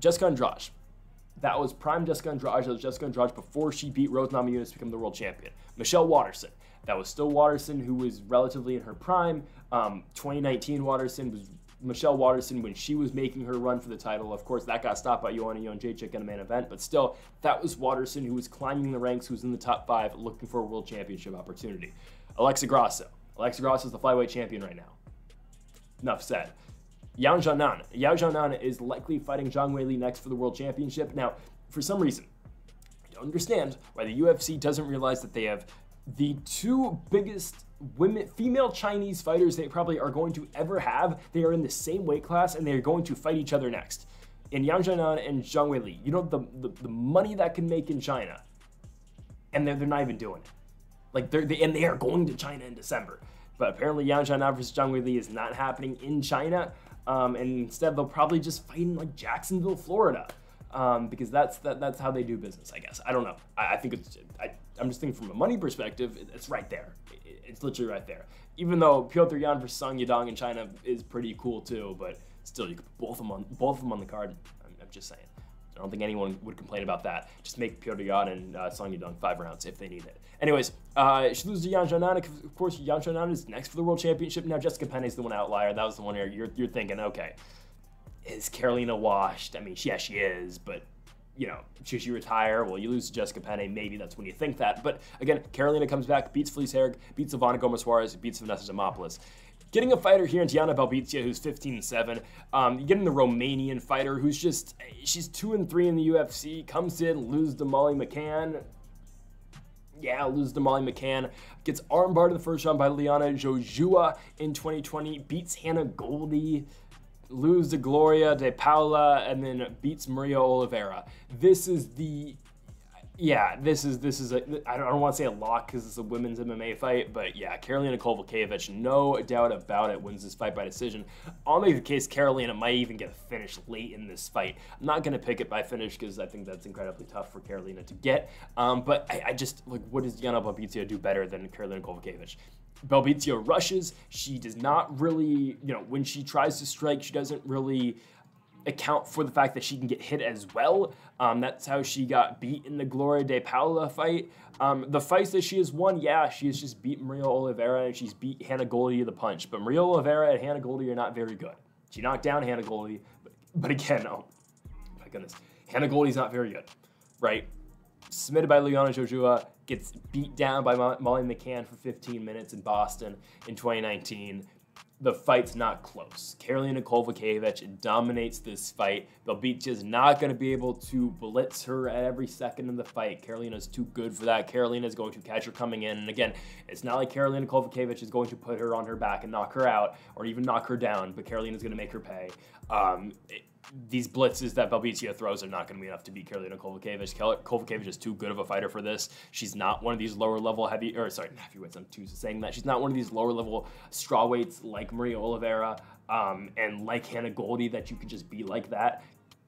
Jessica Andrade. That was prime Jessica Andrade. That was Jessica Andrade before she beat Rose Namajunas to become the world champion. Michelle Waterson. That was still Waterson, who was relatively in her prime. 2019 Waterson was Michelle Waterson when she was making her run for the title. Of course, that got stopped by Joanna Jędrzejczyk in a main event, but still, that was Waterson, who was climbing the ranks, who was in the top 5, looking for a world championship opportunity. Alexa Grasso. Alexa Grasso is the flyweight champion right now. Enough said. Yao Jianan. Yao Jianan is likely fighting Zhang Weili next for the world championship. Now, for some reason, I don't understand why the UFC doesn't realize that they have the 2 biggest female Chinese fighters they probably are going to ever have. They are in the same weight class, and they are going to fight each other next. In Yao Jianan and Zhang Weili, you know the money that can make in China, and they're not even doing it. Like they are going to China in December, but apparently Yao Jianan versus Zhang Weili is not happening in China, and instead they'll probably just fight in like Jacksonville, Florida, because that's how they do business, I guess. I don't know. I think I'm just thinking from a money perspective, it's right there. It's literally right there. Even though Piotr Yan versus Song Yadong in China is pretty cool too, but still, you could put both of them on the card. I'm just saying. I don't think anyone would complain about that. Just make Piotr Yan and Song Yadong 5 rounds if they need it. Anyways, she loses to Yan Jianan. Of course, Yan Jianan is next for the world championship. Now, Jessica Penne is the one outlier. That was the one you're thinking, okay, is Carolina washed? I mean, yeah, she is, but, you know, should she retire? Well, you lose to Jessica Penne, maybe that's when you think that. But, again, Carolina comes back, beats Felice Herrig, beats Silvana Gomez-Juarez, beats Vanessa Demopoulos. Getting a fighter here in Diana Belbita, who's 15-7. Getting the Romanian fighter, who's just, she's 2-3 in the UFC, comes in, loses to Molly McCann. Yeah, loses to Molly McCann. Gets armbarred in the 1st round by Liana Jojua in 2020. Beats Hannah Goldie. Loses to Gloria De Paula, and then beats Maria Oliveira. This is the... Yeah, this is a, I don't want to say a lock because it's a women's MMA fight, but yeah, Karolina Kowalkiewicz, no doubt about it, wins this fight by decision. I'll make the case Karolina might even get a finish late in this fight. I'm not going to pick it by finish because I think that's incredibly tough for Karolina to get, but I just, like, what does Diana Belbita do better than Karolina Kowalkiewicz? Belbita rushes. She does not really, you know, when she tries to strike, she doesn't really account for the fact that she can get hit as well. That's how she got beat in the Gloria De Paula fight. The fights that she has won, yeah, she has just beat Maria Oliveira and she's beat Hannah Goldie to the punch. But Maria Oliveira and Hannah Goldie are not very good. She knocked down Hannah Goldie, but again, oh my goodness, Hannah Goldie's not very good, right? Submitted by Liana Jojua, gets beat down by Molly McCann for 15 minutes in Boston in 2019. The fight's not close. Karolina Kowalkiewicz dominates this fight. Belbita is not going to be able to blitz her at every second of the fight. Karolina's too good for that. Karolina is going to catch her coming in. And again, it's not like Karolina Kowalkiewicz is going to put her on her back and knock her out or even knock her down, but Karolina's going to make her pay. These blitzes that Belbita throws are not going to be enough to beat Karolina Kowalkiewicz. Kowalkiewicz is too good of a fighter for this. She's not one of these lower level heavyweights. I'm too saying that. She's not one of these lower level strawweights like Maria Oliveira and like Hannah Goldie that you can just be like that.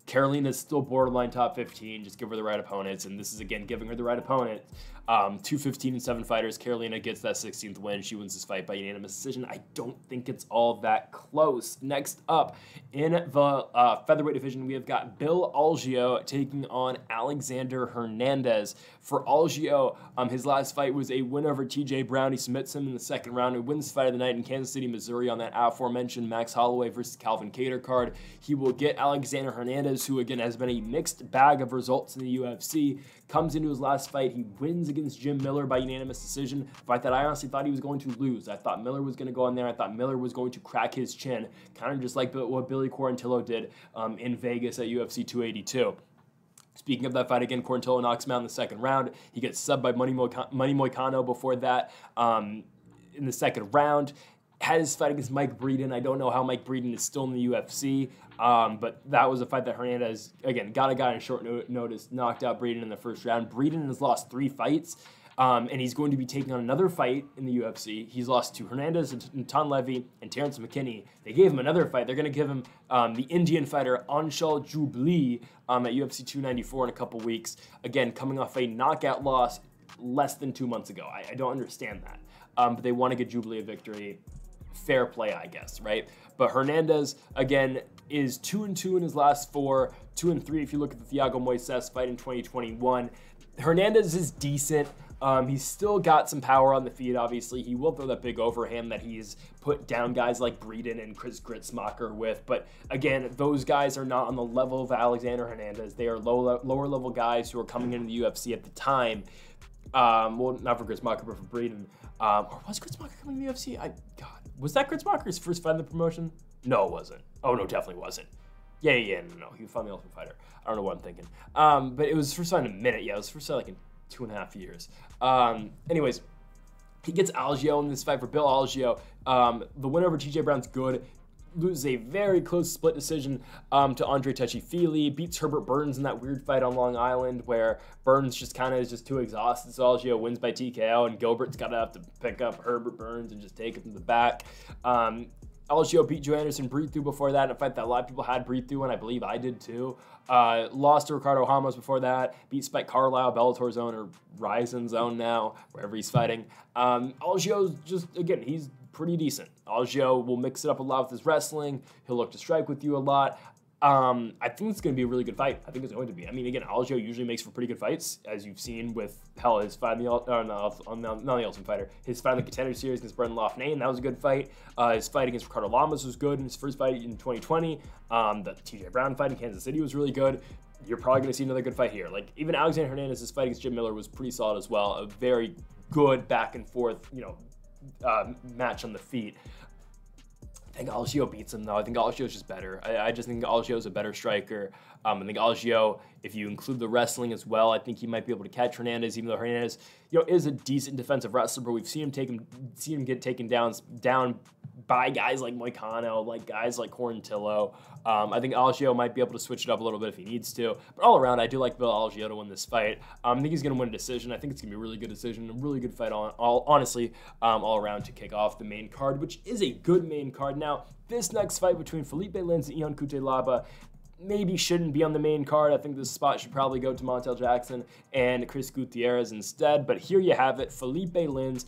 Karolina's still borderline top 15. Just give her the right opponents, and this is again giving her the right opponent. 2 15-7 fighters. Karolina gets that 16th win. She wins this fight by unanimous decision. I don't think it's all that close. Next up in the featherweight division, we have got Bill Algeo taking on Alexander Hernandez. For Algeo, his last fight was a win over TJ Brown. He submits him in the 2nd round. He wins the fight of the night in Kansas City, Missouri on that aforementioned Max Holloway versus Calvin Kattar card. He will get Alexander Hernandez, who again has been a mixed bag of results in the UFC. Comes into his last fight. He wins against Jim Miller by unanimous decision. A fight that I honestly thought he was going to lose. I thought Miller was going to go in there. I thought Miller was going to crack his chin, kind of just like what Billy Quarantillo did in Vegas at UFC 282. Speaking of that fight again, Quarantillo knocks him out in the 2nd round. He gets subbed by Money Moicano before that in the 2nd round. Had his fight against Mike Breeden. I don't know how Mike Breeden is still in the UFC. But that was a fight that Hernandez, again, got a guy on short notice, knocked out Breeden in the first round. Breeden has lost 3 fights, and he's going to be taking on another fight in the UFC. He's lost to Hernandez and Ton Levy and Terrence McKinney. They gave him another fight. They're going to give him the Indian fighter Anshul Jubli at UFC 294 in a couple weeks. Again, coming off a knockout loss less than 2 months ago. I don't understand that. But they want to get Jubli a victory. Fair play, I guess, right? But Hernandez, again, is 2-2 in his last 4, 2-3 if you look at the Thiago Moises fight in 2021. Hernandez is decent. He's still got some power on the feet, obviously. He will throw that big overhand that he's put down guys like Breeden and Chris Gritzmacher with. But again, those guys are not on the level of Alexander Hernandez. They are lower level guys who are coming into the UFC at the time. Well, not for Gritzmacher, but for Breeden. Or was Gritzmacher coming to the UFC? God, was that Gritzmacher's first fight in the promotion? No, it wasn't. Oh, no, definitely wasn't. Yeah, no. He was finally the Ultimate Fighter. I don't know what I'm thinking. But it was his first fight in a minute. Yeah, it was his first fight like in 2.5 years. Anyways, he gets Algeo in this fight for Bill Algeo. The win over TJ Brown's good. Loses a very close split decision to Andre Teixeira. Beats Herbert Burns in that weird fight on Long Island where Burns just kind of is just too exhausted. So Algeo wins by TKO, and Gilbert's got to have to pick up Herbert Burns and just take him from the back. Algeo beat Joe Anderson breathe through before that in a fight that a lot of people had breathe through, and I believe I did too. Lost to Ricardo Ramos before that. Beat Spike Carlisle, Bellator's own, or Ryzen's own now, wherever he's fighting. Algeo's just, again, he's pretty decent. Algeo will mix it up a lot with his wrestling. He'll look to strike with you a lot. I think it's going to be a really good fight. I think it's going to be. I mean, again, Algeo usually makes for pretty good fights, as you've seen with his fight not the Ultimate Fighter. His fight in the Contender Series against Brendan Loughnane, that was a good fight. His fight against Ricardo Lamas was good in his first fight in 2020. The TJ Brown fight in Kansas City was really good. You're probably going to see another good fight here. Like, even Alexander Hernandez's fight against Jim Miller was pretty solid as well. A very good back and forth, match on the feet. I think Algeo beats him, though. I think Algeo's just better. I just think Algeo's a better striker. I think Algeo, if you include the wrestling as well, I think he might be able to catch Hernandez, even though Hernandez, is a decent defensive wrestler, but we've seen him get taken down by guys like Moicano, like guys like Quarantillo. I think Algeo might be able to switch it up a little bit if he needs to. But all around, I do like Bill Algeo to win this fight. I think he's going to win a decision. I think it's going to be a really good decision, a really good fight, honestly, all around to kick off the main card, which is a good main card. Now, this next fight between Felipe Lins and Ion Cutelaba maybe shouldn't be on the main card. I think this spot should probably go to Montel Jackson and Chris Gutierrez instead. But here you have it, Felipe Lins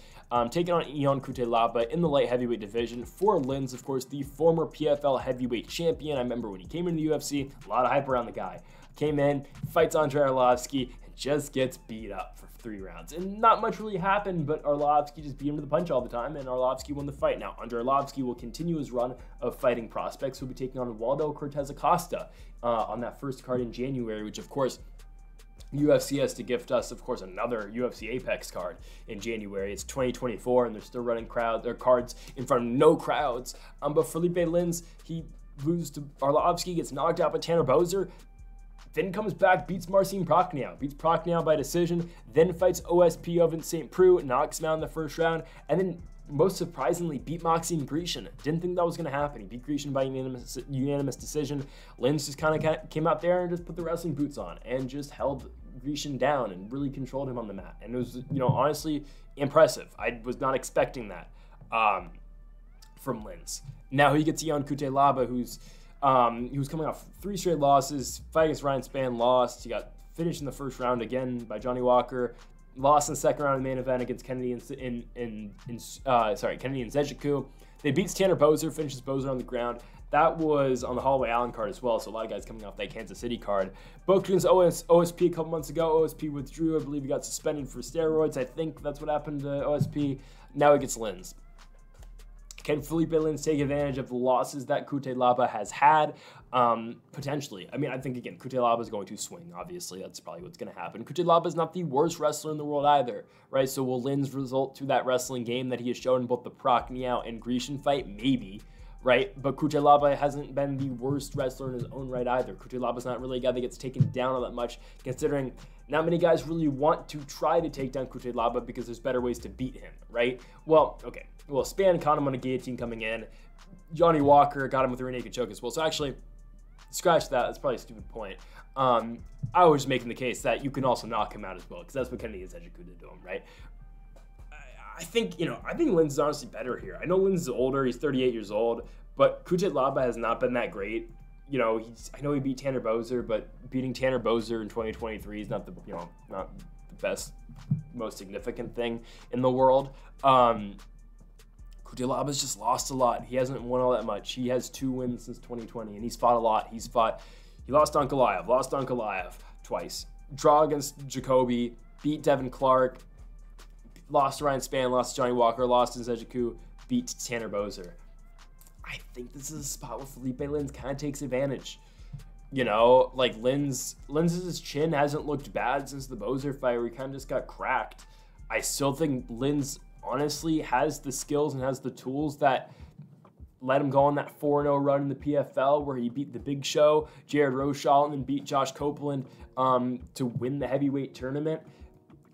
taking on Ion Cutelaba in the light heavyweight division. For Lins, of course, the former PFL heavyweight champion. I remember when he came into the UFC, a lot of hype around the guy. Came in, fights Andrei Arlovski, and just gets beat up for 3 rounds. And not much really happened, but Arlovski just beat him to the punch all the time, and Arlovski won the fight. Now, Andrei Arlovski will continue his run of fighting prospects. He'll be taking on Waldo Cortez Acosta on that first card in January, which, of course, UFC has to gift us, of course, another UFC Apex card in January. It's 2024, and they're still running cards in front of no crowds. But Felipe Lins, he loses to Arlovski, gets knocked out by Tanner Boser, then comes back, beats Marcin Prokhnio, beats Prokhnio by decision, then fights OSP of St. Preux, knocks him out in the first round, and then most surprisingly beat Maxime Grishin. Didn't think that was going to happen. He beat Grishin by unanimous decision. Lins just kind of came out there and just put the wrestling boots on and just held Grishin down and really controlled him on the mat. And it was, honestly impressive. I was not expecting that from Lins. Now he gets Ion Cutelaba, he was coming off 3 straight losses. Fight against Ryan Spann, lost. He got finished in the first round again by Johnny Walker. Lost in the second round of the main event against Kennedy and Zejiku. They beats Tanner Boser, finishes Boser on the ground. That was on the Holloway Allen card as well, so a lot of guys coming off that Kansas City card. Booked against OSP a couple months ago. OSP withdrew. I believe he got suspended for steroids. I think that's what happened to OSP. Now he gets Lins. Can Felipe Lins take advantage of the losses that Cutelaba has had? Potentially. I mean, I think, again, Cutelaba is going to swing, obviously. That's probably what's going to happen. Cutelaba is not the worst wrestler in the world either, right? So will Lins result to that wrestling game that he has shown in both the Prokhnio and Grishin fight? Maybe, right? But Cutelaba hasn't been the worst wrestler in his own right either. Cutelaba's not really a guy that gets taken down all that much, considering not many guys really want to try to take down Cutelaba because there's better ways to beat him, right? Well, okay. Well, Spann caught him on a guillotine coming in. Johnny Walker got him with a rear naked choke as well. So actually, scratch that. That's probably a stupid point. I was making the case that you can also knock him out as well, because that's what Kennedy Ezejiku did to him, right? I think Lins is honestly better here. I know Lins is older. He's 38 years old, but Cutelaba has not been that great. You know, I know he beat Tanner Boser, but beating Tanner Boser in 2023 is not the best, most significant thing in the world. Cutelaba's just lost a lot. He hasn't won all that much. He has 2 wins since 2020, and he's fought a lot. He lost on Ankalaev twice. Draw against Jacoby, beat Devin Clark, lost to Ryan Spann, lost to Johnny Walker, lost to Ezejiku, beat Tanner Boser. I think this is a spot where Felipe Lins kind of takes advantage. You know, like Lins's chin hasn't looked bad since the Boser fight where he kind of just got cracked. I still think Lins honestly has the skills and has the tools that let him go on that 4-0 run in the PFL where he beat the Big Show, Jared Rochal, and then beat Josh Copeland to win the heavyweight tournament.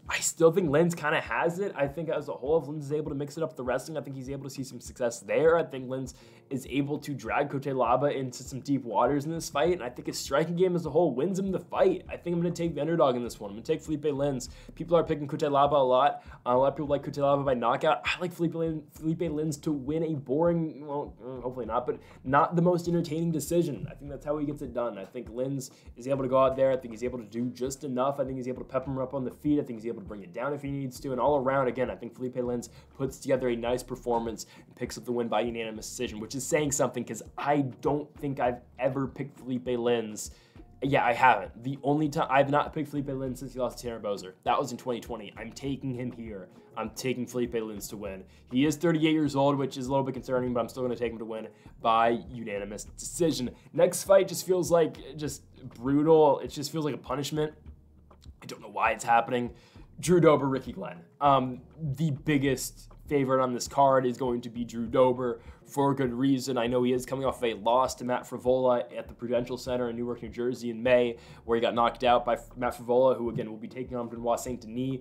I still think Lins kind of has it. I think as a whole, if Lins is able to mix it up with the wrestling, I think he's able to see some success there. I think Lins is able to drag Cutelaba into some deep waters in this fight, and I think his striking game as a whole wins him the fight. I think I'm going to take the underdog in this one. I'm going to take Felipe Lins. People are picking Cutelaba a lot. A lot of people like Cutelaba by knockout. I like Felipe Lins to win a boring, well, hopefully not, but not the most entertaining decision. I think that's how he gets it done. I think Lins is able to go out there. I think he's able to do just enough. I think he's able to pep him up on the feet. I think he's able to bring it down if he needs to, and all around, again, I think Felipe Lins puts together a nice performance and picks up the win by unanimous decision, which is saying something because I don't think I've ever picked Felipe Lins. Yeah, I haven't. The only time I've not picked Felipe Lins since he lost to Tanner Boser. That was in 2020. I'm taking him here. I'm taking Felipe Lins to win. He is 38 years old, which is a little bit concerning, but I'm still going to take him to win by unanimous decision. Next fight just feels like just brutal. It just feels like a punishment. I don't know why it's happening. Drew Dober, Aoriqileng. The biggest favorite on this card is going to be Drew Dober for good reason. I know he is coming off a loss to Matt Frivola at the Prudential Center in Newark, New Jersey in May, where he got knocked out by Matt Frivola, who again will be taking on Benoit Saint Denis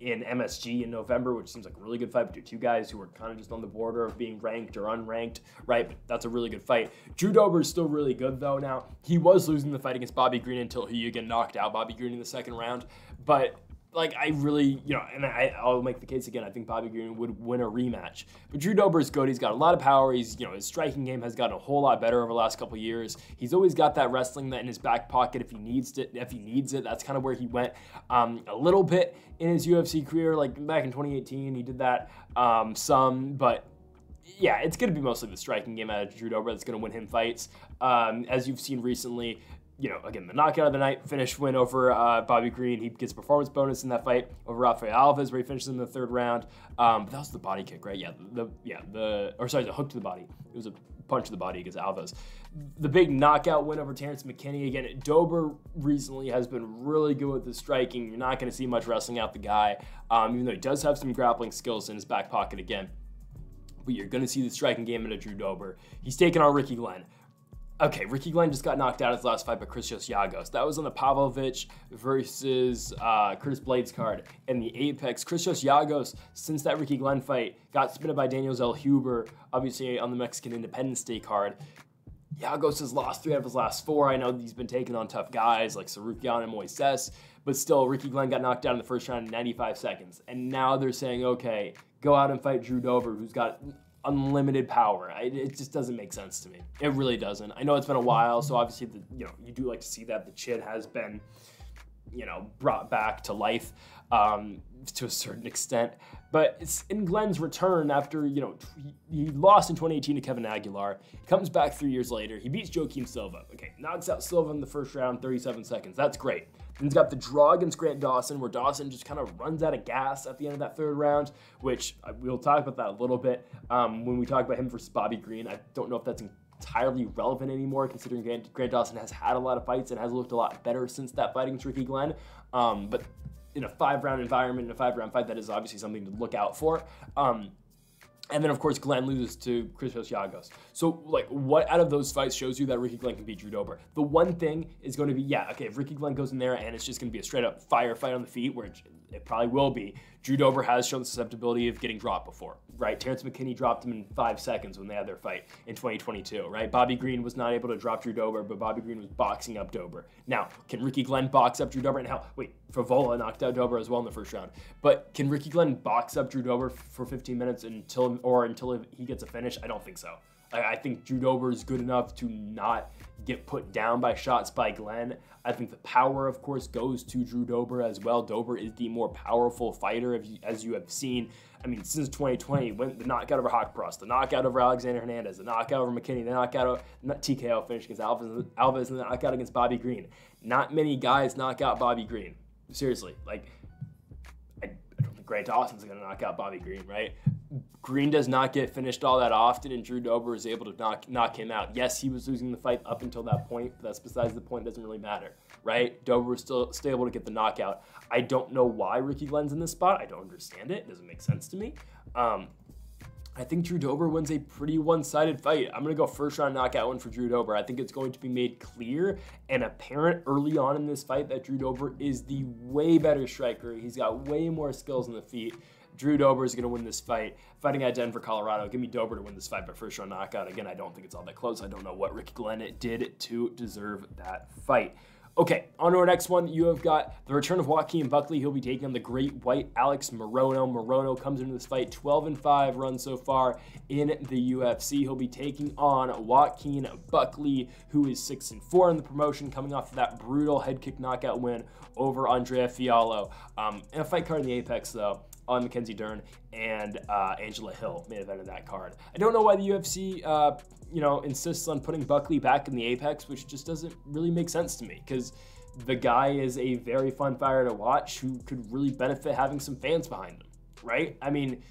in MSG in November, which seems like a really good fight between 2 guys who are kind of just on the border of being ranked or unranked, right? But that's a really good fight. Drew Dober is still really good though now. He was losing the fight against Bobby Green until he again knocked out Bobby Green in the second round, but like, I really, and I'll make the case again, I think Bobby Green would win a rematch. But Drew Dober is good. He's got a lot of power. His striking game has gotten a whole lot better over the last couple of years. He's always got that wrestling that in his back pocket if he needs it. That's kind of where he went a little bit in his UFC career. Like, back in 2018, he did that some, but yeah, it's going to be mostly the striking game out of Drew Dober that's going to win him fights. As you've seen recently, again, the knockout of the night, finish win over Bobby Green. He gets a performance bonus in that fight over Rafael Alves, where he finishes in the 3rd round. But that was the body kick, right? The hook to the body. It was a punch to the body against Alves. The big knockout win over Terrence McKinney. Again, Dober recently has been really good with the striking. You're not going to see much wrestling out the guy, even though he does have some grappling skills in his back pocket again. But you're going to see the striking game into Drew Dober. He's taking on Aoriqileng. Okay, Aoriqileng just got knocked out in his last fight by Christos Giagos. That was on the Pavlovich versus Curtis Blades card in the Apex. Christos Giagos, since that Aoriqileng fight, got submitted by Daniel Zellhuber, obviously on the Mexican Independence Day card. Giagos has lost 3 out of his last 4. I know he's been taking on tough guys like Sarukian and Moises, but still, Aoriqileng got knocked out in the first round in 95 seconds. And now they're saying, okay, go out and fight Drew Dober, who's got unlimited power. It just doesn't make sense to me. It really doesn't. I know it's been a while, so obviously you do like to see that the chin has been brought back to life to a certain extent. But it's in Glenn's return after he lost in 2018 to Kevin Aguilar. He comes back 3 years later. He beats Joaquim Silva. Okay, knocks out Silva in the first round, 37 seconds. That's great. Then he's got the draw against Grant Dawson, where Dawson just kind of runs out of gas at the end of that 3rd round, which we'll talk about that a little bit when we talk about him versus Bobby Green. I don't know if that's entirely relevant anymore, considering Grant Dawson has had a lot of fights and has looked a lot better since that fight against Aoriqileng. But in a 5-round environment, in a 5-round fight, that is obviously something to look out for. And then, of course, Glenn loses to Christos Giagos. So, like, what out of those fights shows you that Aoriqileng can beat Drew Dober? The one thing is going to be, if Aoriqileng goes in there and it's just going to be a straight-up firefight on the feet where It probably will be. Drew Dober has shown the susceptibility of getting dropped before, right? Terrence McKinney dropped him in 5 seconds when they had their fight in 2022, right? Bobby Green was not able to drop Drew Dober, but Bobby Green was boxing up Dober. Now, can Ricky Glenn box up Drew Dober? And Favola knocked out Dober as well in the first round. But can Ricky Glenn box up Drew Dober for 15 minutes until he gets a finish? I don't think so. I think Drew Dober is good enough to not get put down by shots by Glenn. I think the power, of course, goes to Drew Dober as well. Dober is the more powerful fighter, as you have seen. I mean, since 2020, when the knockout over Hawkprost, the knockout over Alexander Hernandez, the knockout over McKinney, the knockout over TKO finish against Alves, and the knockout against Bobby Green. Not many guys knock out Bobby Green. Seriously, like, I don't think Grant Dawson's going to knock out Bobby Green, right? Green does not get finished all that often, and Drew Dober is able to knock him out. Yes, he was losing the fight up until that point, but that's besides the point. It doesn't really matter, right? Dober was still able to get the knockout. I don't know why Ricky Glenn's in this spot. I don't understand it. It doesn't make sense to me. I think Drew Dober wins a pretty one-sided fight. I'm going to go first-round knockout win for Drew Dober. I think it's going to be made clear and apparent early on in this fight that Drew Dober is the way better striker. He's got way more skills on the feet. Drew Dober is going to win this fight. Fighting at Denver, Colorado. Give me Dober to win this fight by first-round knockout. Again, I don't think it's all that close. I don't know what Ricky Glenn did to deserve that fight. Okay, on to our next one. You have got the return of Joaquin Buckley. He'll be taking on the great white Alex Morono. Morono comes into this fight 12-5 run so far in the UFC. He'll be taking on Joaquin Buckley, who is 6-4 in the promotion, coming off of that brutal head kick knockout win over Andrea Fiallo. In a fight card in the Apex, though, on Mackenzie Dern and Angela Hill main event of that card. I don't know why the UFC, insists on putting Buckley back in the Apex, which just doesn't really make sense to me, because the guy is a very fun fighter to watch who could really benefit having some fans behind him, right? I mean,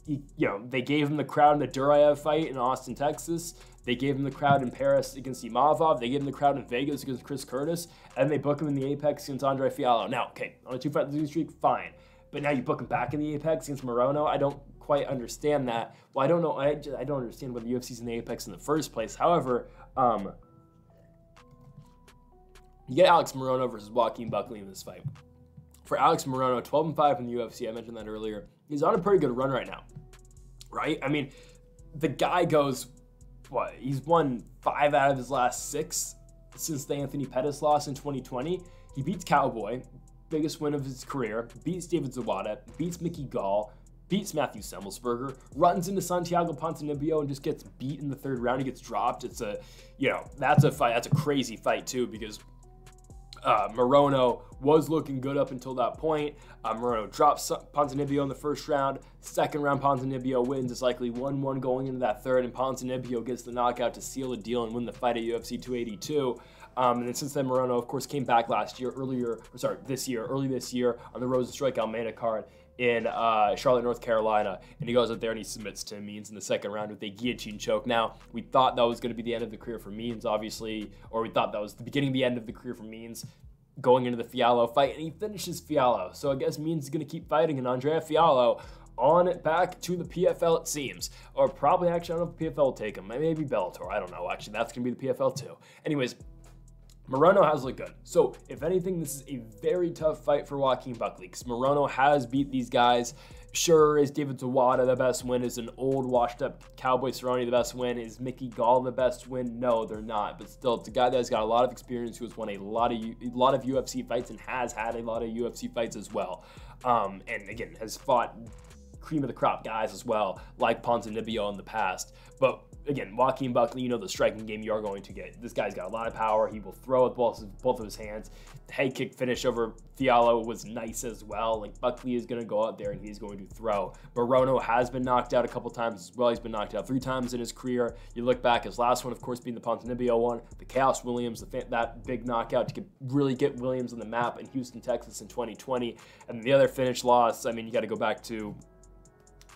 they gave him the crowd in the Duraev fight in Austin, Texas. They gave him the crowd in Paris against Imavov. They gave him the crowd in Vegas against Chris Curtis. And they book him in the Apex against Andre Fiallo. Now, okay, on a 2-fight losing streak, fine. But now you book him back in the Apex against Morono. I don't quite understand that. Well, I don't know. I don't understand why the UFC's in the Apex in the first place. However, you get Alex Morono versus Joaquin Buckley in this fight. For Alex Morono, 12-5 in the UFC. I mentioned that earlier. He's on a pretty good run right now, right? I mean, the guy goes, what? He's won 5 out of his last 6 since the Anthony Pettis loss in 2020. He beats Cowboy, biggest win of his career, beats David Zawada, beats Mickey Gall, beats Matthew Semmelsberger, runs into Santiago Ponzinibbio and just gets beat in the 3rd round. He gets dropped. It's that's a fight. That's a crazy fight too, because Morono was looking good up until that point. Morono drops Ponzinibbio in the 1st round. 2nd round, Ponzinibbio wins. It's likely 1-1 going into that 3rd, and Ponzinibbio gets the knockout to seal the deal and win the fight at UFC 282. And then since then, Morono, of course, came back early this year on the Rosa Strike Almeida card in Charlotte, North Carolina, and he goes up there and he submits Tim Means in the 2nd round with a guillotine choke. Now, we thought that was going to be the end of the career for Means, obviously, or we thought that was the beginning of the end of the career for Means going into the Fiallo fight, and he finishes Fiallo. So I guess Means is going to keep fighting, and Andrea Fiallo on back to the PFL, it seems. Or probably, actually, I don't know if the PFL will take him. Maybe Bellator. I don't know. Actually, that's going to be the PFL too. Anyways, Morono has looked good. So, if anything, this is a very tough fight for Joaquin Buckley, because Morono has beat these guys. Sure, is David Zawada the best win? Is an old, washed-up Cowboy Cerrone the best win? Is Mickey Gall the best win? No, they're not. But still, it's a guy that's got a lot of experience, who has won a lot of UFC fights and has had a lot of UFC fights as well. And again, has fought cream of the crop guys as well, like Ponzinibbio in the past. But again, Joaquin Buckley, the striking game you are going to get. This guy's got a lot of power. He will throw with both of his hands. The head kick finish over Fiallo was nice as well. Like, Buckley is going to go out there and he's going to throw. Morono has been knocked out a couple times as well. He's been knocked out 3 times in his career. You look back, his last one, of course, being the Ponzinibbio one, the Chaos Williams, that big knockout to really get Williams on the map in Houston, Texas in 2020. And the other finish loss, I mean, you got to go back to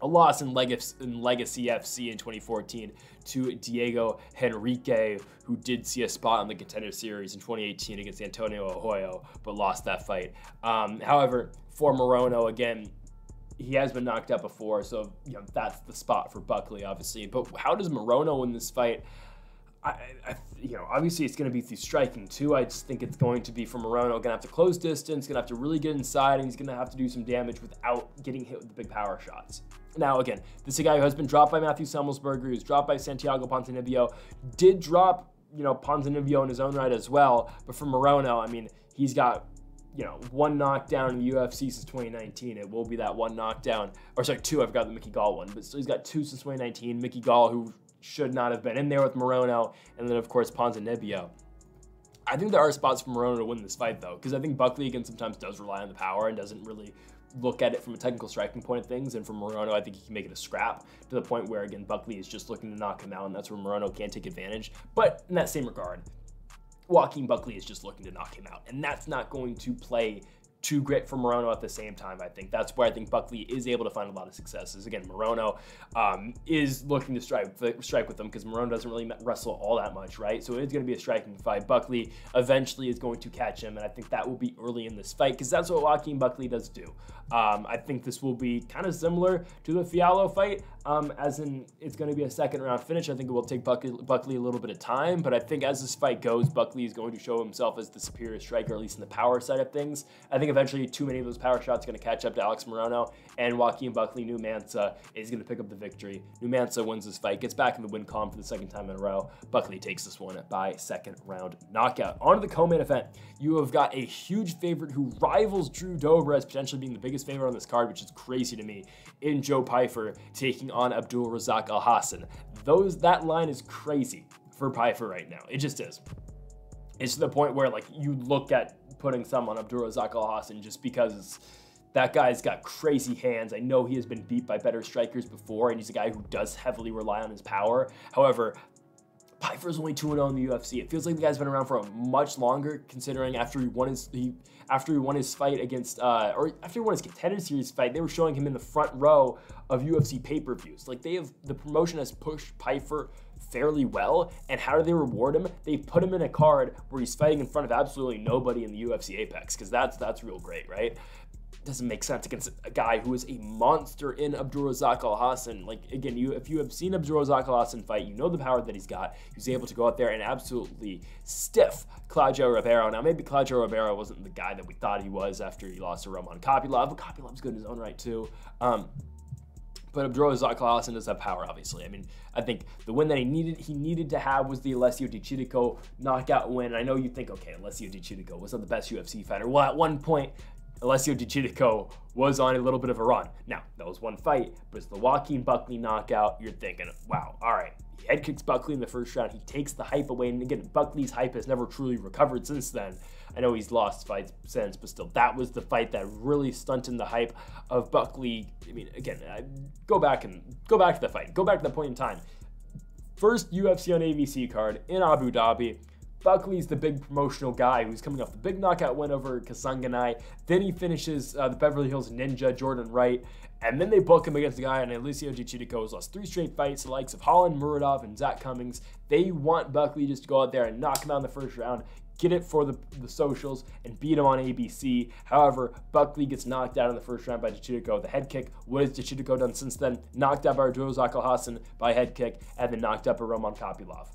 a loss in Legacy FC in 2014 to Diego Henrique, who did see a spot on the Contender Series in 2018 against Antonio Arroyo, but lost that fight. However, for Morono, again, he has been knocked out before, so that's the spot for Buckley, obviously. But how does Morono win this fight? you know, obviously it's going to be through striking too. I just think it's going to be from Morono. Going to have to close distance, going to have to really get inside, and he's going to have to do some damage without getting hit with the big power shots. Now, again, this is a guy who has been dropped by Matthew Semmelsberger, who's dropped by Santiago Ponzinibbio, did drop, you know, Ponzinibbio in his own right as well. But for Morono, I mean, he's got, you know, 1 knockdown in the UFC since 2019. It will be that 1 knockdown, or sorry, 2. I forgot the Mickey Gall one, but still he's got 2 since 2019. Mickey Gall, who should not have been in there with Morono, and then of course Ponzinibbio. I think there are spots for Morono to win this fight though, because I think Buckley again sometimes does rely on the power and doesn't really look at it from a technical striking point of things. And for Morono, I think he can make it a scrap to the point where again Buckley is just looking to knock him out, and that's where Morono can't take advantage. But in that same regard, Joaquin Buckley is just looking to knock him out, and that's not going to play too great for Morono at the same time. I think that's where I think Buckley is able to find a lot of successes. Again, Morono is looking to strike with them because Morono doesn't really wrestle all that much, right? So it's going to be a striking fight. Buckley eventually is going to catch him, and I think that will be early in this fight because that's what Joaquin Buckley does do. I think this will be kind of similar to the Fialho fight, as in it's going to be a 2nd round finish. I think it will take Buckley a little bit of time, but I think as this fight goes, Buckley is going to show himself as the superior striker, at least in the power side of things. I think eventually too many of those power shots are going to catch up to Alex Morono, and Joaquin Buckley, Numancia, is going to pick up the victory. Numancia wins this fight, gets back in the win column for the 2nd time in a row. Buckley takes this one by 2nd round knockout. On to the co-main event. You have got a huge favorite who rivals Drew Dober as potentially being the biggest favorite on this card, which is crazy to me, in Joe Pyfer taking on Abdul Razak Alhassan. That line is crazy for Pyfer right now. It just is. It's to the point where like you look at putting some on Abdul Razak Alhassan just because that guy's got crazy hands. I know he has been beat by better strikers before, and he's a guy who does heavily rely on his power. However, Pyfer's only 2-0 in the UFC. It feels like the guy's been around for a much longer, considering after he won his fight against, or after he won his Contender Series fight, they were showing him in the front row of UFC pay-per-views. Like the promotion has pushed Pyfer fairly well, and how do they reward him? They put him in a card where he's fighting in front of absolutely nobody in the UFC Apex, because that's real great, right? Doesn't make sense against a guy who is a monster in Abdul Razak Alhassan. Like again, if you have seen Abdul Razak Alhassan fight, you know the power that he's got. He's able to go out there and absolutely stiff Claudio Ribeiro. Now maybe Claudio Ribeiro wasn't the guy that we thought he was after he lost to Roman Kopylov, but Kopylov's good in his own right too. But Abdul Razak Alhassan does have power, obviously. I mean, I think the win that he needed to have was the Alessio Di Chirico knockout win. And I know you think, okay, Alessio Di Chirico was not the best UFC fighter. Well, at one point, Alessio Di Chirico was on a little bit of a run. Now, that was one fight, but it's the Joaquin Buckley knockout. You're thinking, wow, all right. He head kicks Buckley in the first round. He takes the hype away. And again, Buckley's hype has never truly recovered since then. I know he's lost fights since, but still, that was the fight that really stunted the hype of Buckley. I mean, again, go back to the fight. Go back to that point in time. First UFC on ABC card in Abu Dhabi. Buckley's the big promotional guy who's coming off the big knockout win over Kasanganay. Then he finishes the Beverly Hills Ninja, Jordan Wright. And then they book him against the guy on Alessio Di Chirico, who's lost 3 straight fights, the likes of Holland Muradov and Zach Cummings. They want Buckley just to go out there and knock him out in the first round, get it for the socials, and beat him on ABC. However, Buckley gets knocked out in the first round by Di Chirico with a head kick. What has Di Chirico done since then? Knocked out by Abdul Razak Alhassan by a head kick, and then knocked out by Roman Kopylov.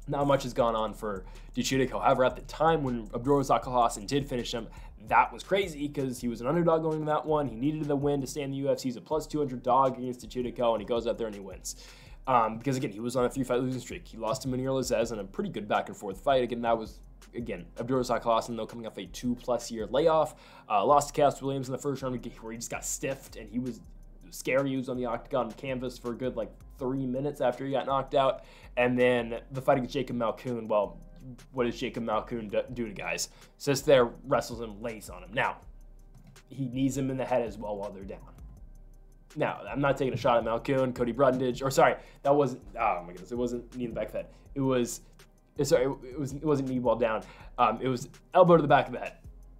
Not much has gone on for Di Chirico. However, at the time when Abdul Razak Alhassan did finish him, that was crazy because he was an underdog going into that one. He needed the win to stay in the UFC. He's a plus 200 dog against Di Chirico, and he goes out there and he wins. Because, again, he was on a 3-fight losing streak. He lost to Munir Lazzez in a pretty good back-and-forth fight. Again, that was, Abdul Razak Alhassan, though, coming off a 2+ year layoff. Lost to Cass Williams in the first round where he just got stiffed, and he was scary. He was on the octagon canvas for a good, 3 minutes after he got knocked out. And then the fight against Jacob Malkoun, well, what does Jacob Malkoun do to guys? Sits there, wrestles him, lays on him. Now, he knees him in the head as well while they're down. Now, I'm not taking a shot at Malkoun, Cody Brundage, or sorry, that wasn't, oh my goodness, it wasn't knee in the back of the head. It wasn't knee while down. It was elbow to the back of the head.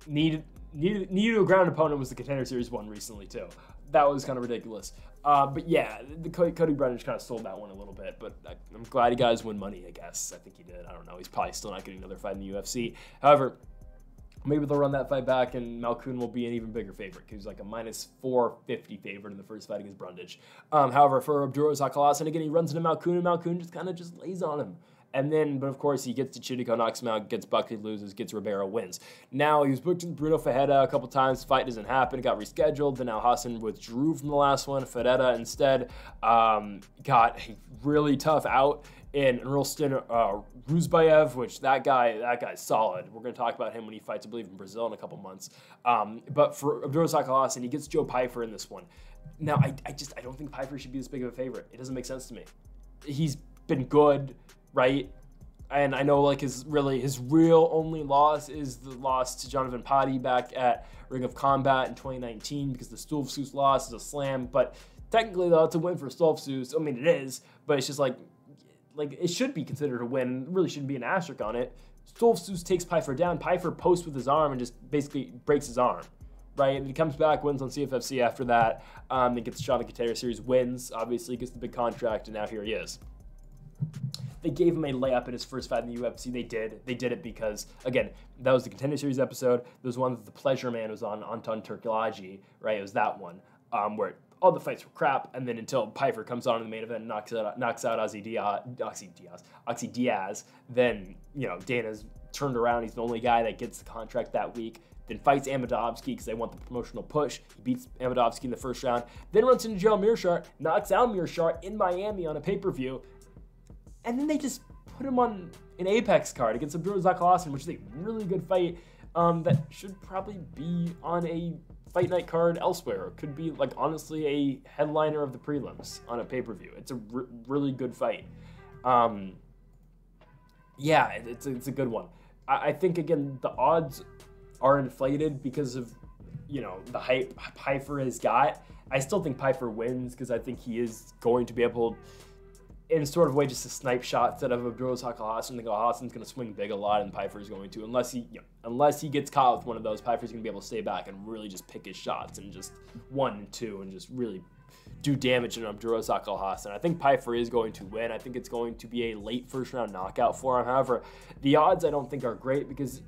Knee to a ground opponent was the Contender Series one recently too. That was kind of ridiculous. But yeah, the Cody Brundage kind of stole that one a little bit, but I'm glad he got his win money, I guess. I think he did. I don't know. He's probably still not getting another fight in the UFC. However, Maybe they'll run that fight back, and Malkoun will be an even bigger favorite because he's like a minus 450 favorite in the first fight against Brundage. However, for Abdulrahman Alhassan, again, he runs into Malkoun, and Malkoun just kind of just lays on him. And then, but of course, he gets to Chirico, knocks him out, gets Buckley, loses, gets Ribeiro, wins. Now, he was booked in Bruno Ferreira a couple times. Fight doesn't happen. It got rescheduled. Then Alhassan withdrew from the last one. Ferreira instead got a really tough out in Ralston Ruzbaev, which that guy's solid. We're going to talk about him when he fights, I believe, in Brazil in a couple months. But for Abdulrahman Alhassan, he gets Joe Pyfer in this one. Now, I don't think Pyfer should be this big of a favorite. It doesn't make sense to me. He's been good, right? And I know like his real only loss is the loss to Jonathan Potty back at Ring of Combat in 2019 because the Stolfsus loss is a slam. But technically, though, it's a win for Stolfsus. I mean, it is, but it's just like it should be considered a win. It really shouldn't be an asterisk on it. Stolfsus takes Pyfer down. Pyfer posts with his arm and just basically breaks his arm, right? And he comes back, wins on CFFC after that. Then gets the shot in the Gutierrez series, wins, obviously, gets the big contract, and now here he is. They gave him a layup in his first fight in the UFC. They did it because, again, that was the Contender Series episode. There was one that the Pleasure Man was on, Anton Turkilaji, right? It was that one, where all the fights were crap, and then until Pyfer comes on in the main event and knocks out Oxy Diaz, then, you know, Dana's turned around. He's the only guy that gets the contract that week. Then fights Amadovsky because they want the promotional push. He beats Amadovsky in the first round. Then runs into Joe Mearshart, knocks out Mearshart in Miami on a pay-per-view. And then they just put him on an Apex card against Abdulrahman Alhassan, which is a really good fight that should probably be on a fight night card elsewhere. It could be, like, honestly, a headliner of the prelims on a pay-per-view. It's a really good fight. Yeah, it's a good one. I think, again, the odds are inflated because of, you know, the hype Pyfer has got. I still think Pyfer wins because I think he is going to be able, in sort of way, just to snipe shots out of Abdulrahman Alhassan. I think Alhassan's going to swing big a lot, and Pyfer's going to, unless he gets caught with one of those. Pyfer's going to be able to stay back and really just pick his shots and just 1 and 2 and just really do damage in Abdulrahman Alhassan. I think Pyfer is going to win. I think it's going to be a late first round knockout for him. However, the odds I don't think are great because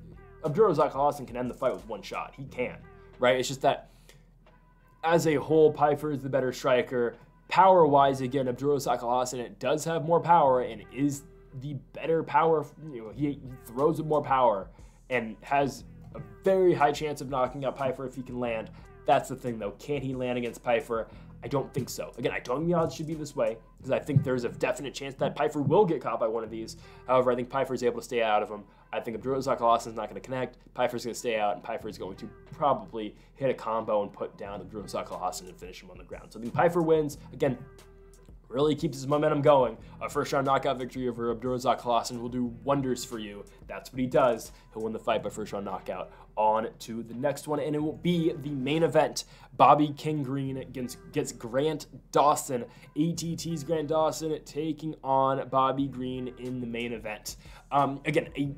Abdulrahman Alhassan can end the fight with 1 shot. He can, right? It's just that as a whole, Pyfer is the better striker. Power-wise, again, Abdulrahman Alhassan, it does have more power and is the better power. You know, he throws with more power and has a very high chance of knocking out Pyfer if he can land. That's the thing, though. Can he land against Pyfer? I don't think so. Again, I don't think the odds should be this way because I think there's a definite chance that Pyfer will get caught by one of these. However, I think Pyfer is able to stay out of him. I think Abdulrahman Alhassan is not going to connect. Pyfer's going to stay out, and Pyfer is going to probably hit a combo and put down Abdulrahman Alhassan and finish him on the ground. So I think Pyfer wins. Again, really keeps his momentum going. A first-round knockout victory over Abdulrahman Alhassan will do wonders for you. That's what he does. He'll win the fight by first-round knockout. On to the next one, and it will be the main event. Bobby King Green gets Grant Dawson. ATT's Grant Dawson taking on Bobby Green in the main event. Again, a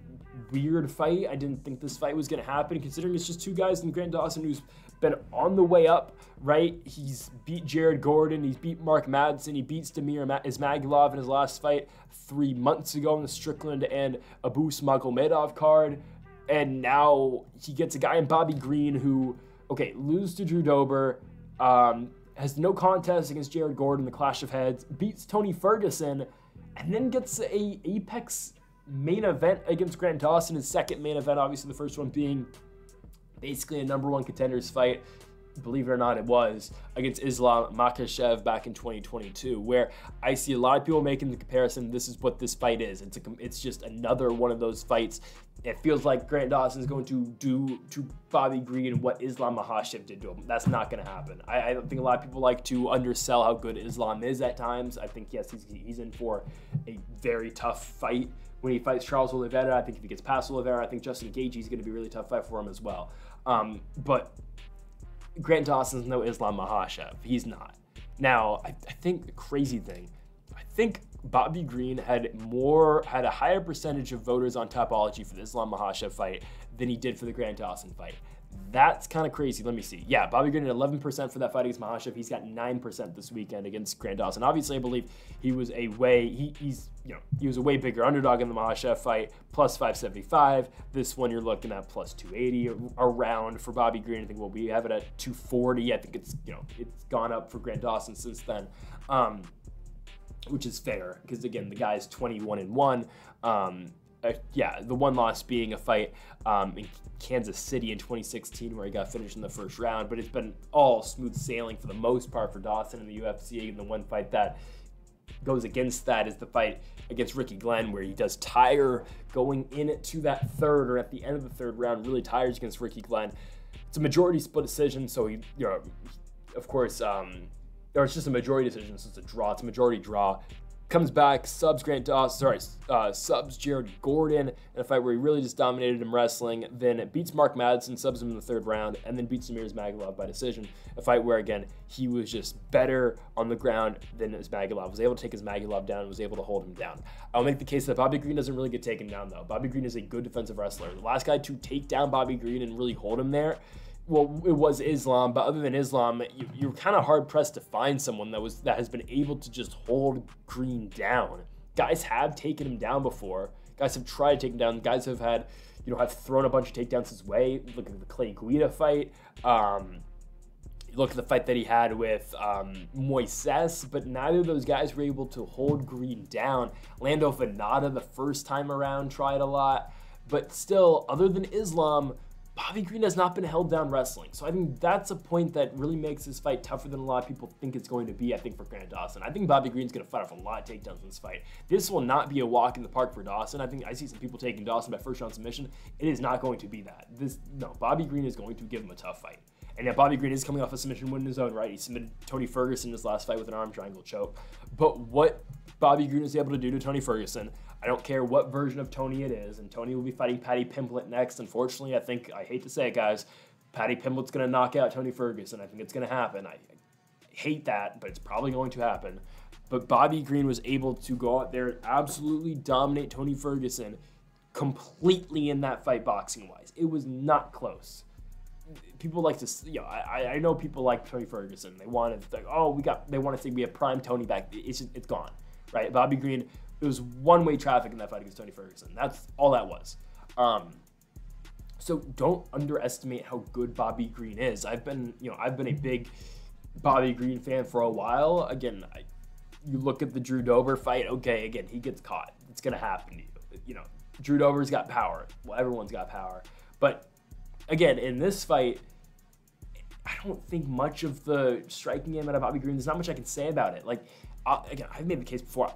weird fight. I didn't think this fight was going to happen, considering it's just 2 guys in Grant Dawson who's been on the way up, right? He's beat Jared Gordon, he's beat Mark Madsen, he beats Damir Ismagulov in his last fight 3 months ago in the Strickland and Abu Smagomedov card, and now he gets a guy in Bobby Green who, okay, loses to Drew Dober, has no contest against Jared Gordon, the clash of heads, beats Tony Ferguson, and then gets a Apex main event against Grant Dawson, his second main event, obviously the first one being basically a #1 contenders fight, believe it or not, it was against Islam Makhachev back in 2022, where I see a lot of people making the comparison. This is what this fight is. It's just another one of those fights. It feels like Grant Dawson is going to do to Bobby Green what Islam Makhachev did to him. That's not going to happen. I think a lot of people like to undersell how good Islam is at times. I think, yes, he's in for a very tough fight when he fights Charles Oliveira. I think if he gets past Oliveira, I think Justin Gaethje is going to be a really tough fight for him as well. But Grant Dawson's no Islam Makhachev. He's not. Now, I think the crazy thing, I think Bobby Green had a higher percentage of voters on Topology for the Islam Makhachev fight than he did for the Grant Dawson fight. That's kind of crazy. Let me see. Yeah, Bobby Green at 11% for that fight against Makhachev. He's got 9% this weekend against Grant Dawson. Obviously, I believe he was a way he was a way bigger underdog in the Makhachev fight, plus 575. This one you're looking at plus 280 around for Bobby Green. I think we have it at 240. I think it's it's gone up for Grant Dawson since then, which is fair because again the guy's 21-1. Yeah, the one loss being a fight in Kansas City in 2016 where he got finished in the first round, but it's been all smooth sailing for the most part for Dawson in the UFC. And the one fight that goes against that is the fight against Aoriqileng where he does tire going into that third or at the end of the third round, really tires against Aoriqileng. It's a majority split decision, so he, of course, or it's just a majority decision, so it's a draw. It's a majority draw. Comes back, subs Grant Dawson, subs Jared Gordon in a fight where he really just dominated him wrestling, then beats Mark Madsen, subs him in the third round, and then beats Samir Ismagulov by decision. A fight where, again, he was just better on the ground than Ismagulov, was able to take Ismagulov down, was able to hold him down. I'll make the case that Bobby Green doesn't really get taken down, though. Bobby Green is a good defensive wrestler. The last guy to take down Bobby Green and really hold him there, well, it was Islam, but other than Islam, you're kind of hard-pressed to find someone that has been able to just hold Green down. Guys have taken him down before. Guys have tried to take him down. Guys have had, have thrown a bunch of takedowns his way. Look at the Clay Guida fight. Look at the fight that he had with Moises, but neither of those guys were able to hold Green down. Lando Venata the first time around tried a lot, but still, other than Islam, Bobby Green has not been held down wrestling. So I think that's a point that really makes this fight tougher than a lot of people think it's going to be, I think, for Grant Dawson. I think Bobby Green's going to fight off a lot of takedowns in this fight. This will not be a walk in the park for Dawson. I think I see some people taking Dawson by first round submission. It is not going to be that. Bobby Green is going to give him a tough fight. And yeah, Bobby Green is coming off a submission win in his own right. He submitted Tony Ferguson in his last fight with an arm triangle choke. But what Bobby Green is able to do to Tony Ferguson, I don't care what version of Tony it is, and Tony will be fighting Paddy Pimblett next. Unfortunately, I hate to say it, guys, Paddy Pimblett's going to knock out Tony Ferguson. I think it's going to happen. I hate that, but it's probably going to happen. But Bobby Green was able to go out there and absolutely dominate Tony Ferguson completely in that fight boxing-wise. It was not close. People like to, I know people like Tony Ferguson. They want to, they want to say we have prime Tony back. It's gone, right? Bobby Green, it was one-way traffic in that fight against Tony Ferguson. That's all that was. So don't underestimate how good Bobby Green is. I've been a big Bobby Green fan for a while. Again, you look at the Drew Dober fight. Okay, again, he gets caught. It's gonna happen to you. Drew Dober's got power. Well, everyone's got power, but again, in this fight, I don't think much of the striking game out of Bobby Green. There's not much I can say about it. Again, I've made the case before.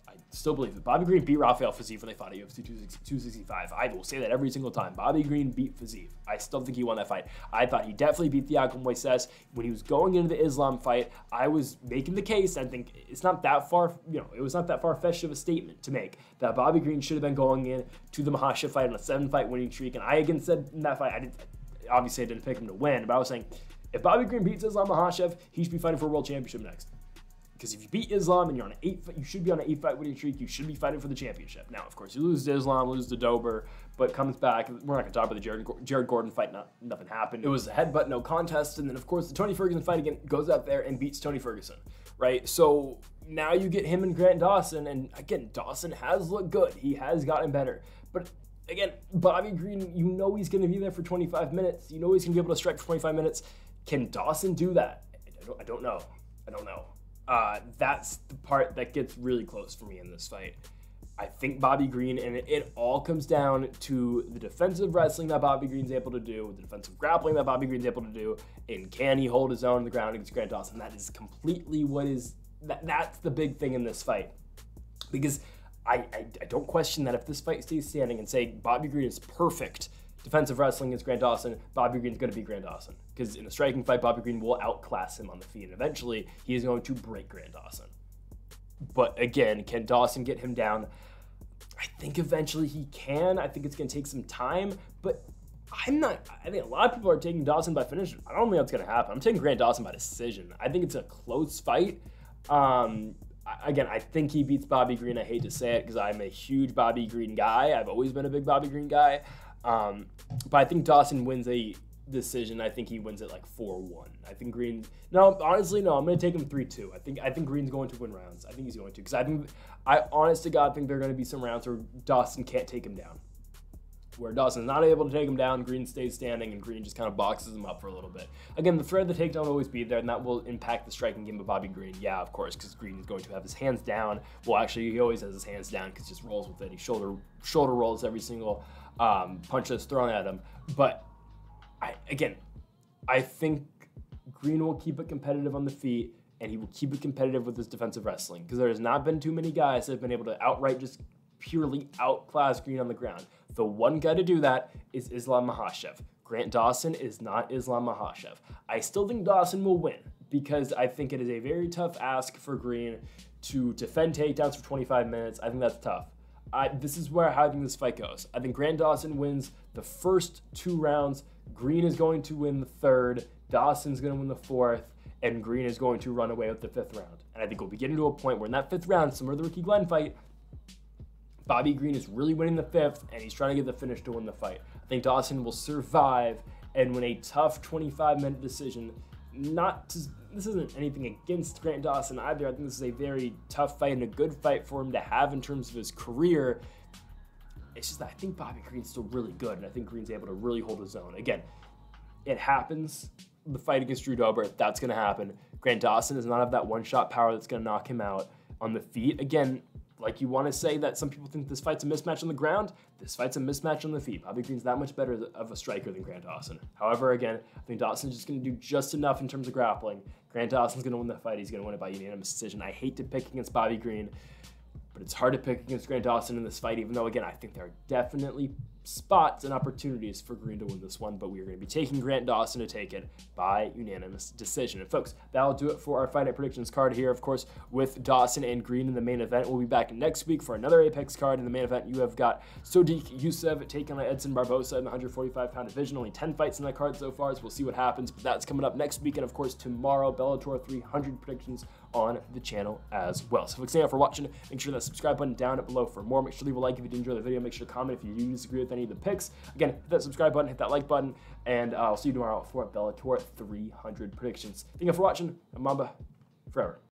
I still believe that Bobby Green beat Rafael Fiziev when they fought at UFC 265. I will say that every single time. Bobby Green beat Fiziev. I still think he won that fight. I thought he definitely beat Thiago Moises. When he was going into the Islam fight, I was making the case. I think it's not that far, it was not that far-fetched of a statement to make that Bobby Green should have been going in to the Makhachev fight on a 7-fight winning streak. And I again said in that fight, obviously I didn't pick him to win, but I was saying, if Bobby Green beats Islam Makhachev, he should be fighting for a world championship next. Because if you beat Islam and you're on you should be on an 8-fight winning streak. You should be fighting for the championship. Now, of course, you lose to Islam, lose to Dober, but comes back. We're not going to talk about the Jared Gordon fight. Nothing happened. It was a headbutt, no contest. And then, of course, the Tony Ferguson fight again goes out there and beats Tony Ferguson, right? So now you get him and Grant Dawson. And again, Dawson has looked good. He has gotten better. But again, Bobby Green, he's going to be there for 25 minutes. He's going to be able to strike for 25 minutes. Can Dawson do that? I don't know. That's the part that gets really close for me in this fight. I think Bobby Green, and it all comes down to the defensive wrestling that Bobby Green's able to do, the defensive grappling that Bobby Green's able to do, and can he hold his own on the ground against Grant Dawson? That is completely that's the big thing in this fight. Because I don't question that if this fight stays standing and say Bobby Green is perfect defensive wrestling against Grant Dawson, Bobby Green's going to beat Grant Dawson. Because in a striking fight, Bobby Green will outclass him on the feet. And eventually, he is going to break Grant Dawson. But again, can Dawson get him down? I think eventually he can. I think it's going to take some time. But I think a lot of people are taking Dawson by finish. I don't think that's going to happen. I'm taking Grant Dawson by decision. I think it's a close fight. Again, I think he beats Bobby Green. I hate to say it because I'm a huge Bobby Green guy. I've always been a big Bobby Green guy. But I think Dawson wins a decision. I think he wins it like 4-1. I think Green. No, honestly, no. I'm gonna take him 3-2. I think Green's going to win rounds. I think he's going to, because I honest to God think there are going to be some rounds where Dawson can't take him down. Where Dawson's not able to take him down, Green stays standing, and Green just kind of boxes him up for a little bit. Again, the threat of the takedown will always be there, and that will impact the striking game of Bobby Green. Yeah, of course, because Green is going to have his hands down. Well, actually, he always has his hands down because he just rolls with it. He shoulder rolls every single punch that's thrown at him. But I think Green will keep it competitive on the feet, and he will keep it competitive with his defensive wrestling, because there has not been too many guys that have been able to outright just purely outclass Green on the ground. The one guy to do that is Islam Makhachev. Grant Dawson is not Islam Makhachev. I still think Dawson will win, because I think it is a very tough ask for Green to defend takedowns for 25 minutes. I think that's tough. This is where I think this fight goes. I think Grant Dawson wins the first 2 rounds. Green is going to win the 3rd. Dawson's going to win the 4th. And Green is going to run away with the 5th round. And I think we'll be getting to a point where in that 5th round, similar to the Ricky Glenn fight, Bobby Green is really winning the 5th, and he's trying to get the finish to win the fight. I think Dawson will survive and win a tough 25-minute decision. This isn't anything against Grant Dawson either. I think this is a very tough fight and a good fight for him to have in terms of his career. It's just that I think Bobby Green's still really good, and I think Green's able to really hold his own. Again, it happens. The fight against Drew Dober, that's going to happen. Grant Dawson does not have that one-shot power that's going to knock him out on the feet. Again, like you want to say that some people think this fight's a mismatch on the ground, this fight's a mismatch on the feet. Bobby Green's that much better of a striker than Grant Dawson. However, again, I think Dawson's just going to do just enough in terms of grappling. Grant Dawson's going to win the fight. He's going to win it by unanimous decision. I hate to pick against Bobby Green, but it's hard to pick against Grant Dawson in this fight, even though, again, I think there are definitely spots and opportunities for Green to win this one, but we are going to be taking Grant Dawson to take it by unanimous decision. And folks, that'll do it for our Fight Night Predictions card here, of course, with Dawson and Green in the main event. We'll be back next week for another Apex card. In the main event, you have got Sodiq Yusuff taking on Edson Barbosa in the 145-pound division. Only 10 fights in that card so far, so we'll see what happens, but that's coming up next week. And of course, tomorrow, Bellator 300 predictions on the channel as well. So folks, thank you for watching. Make sure that subscribe button down below for more. Make sure to leave a like if you did enjoy the video. Make sure to comment if you do disagree with any of the picks. Again, hit that subscribe button, hit that like button, and I'll see you tomorrow for Bellator 300 predictions. Thank you for watching. I'm Mamba forever.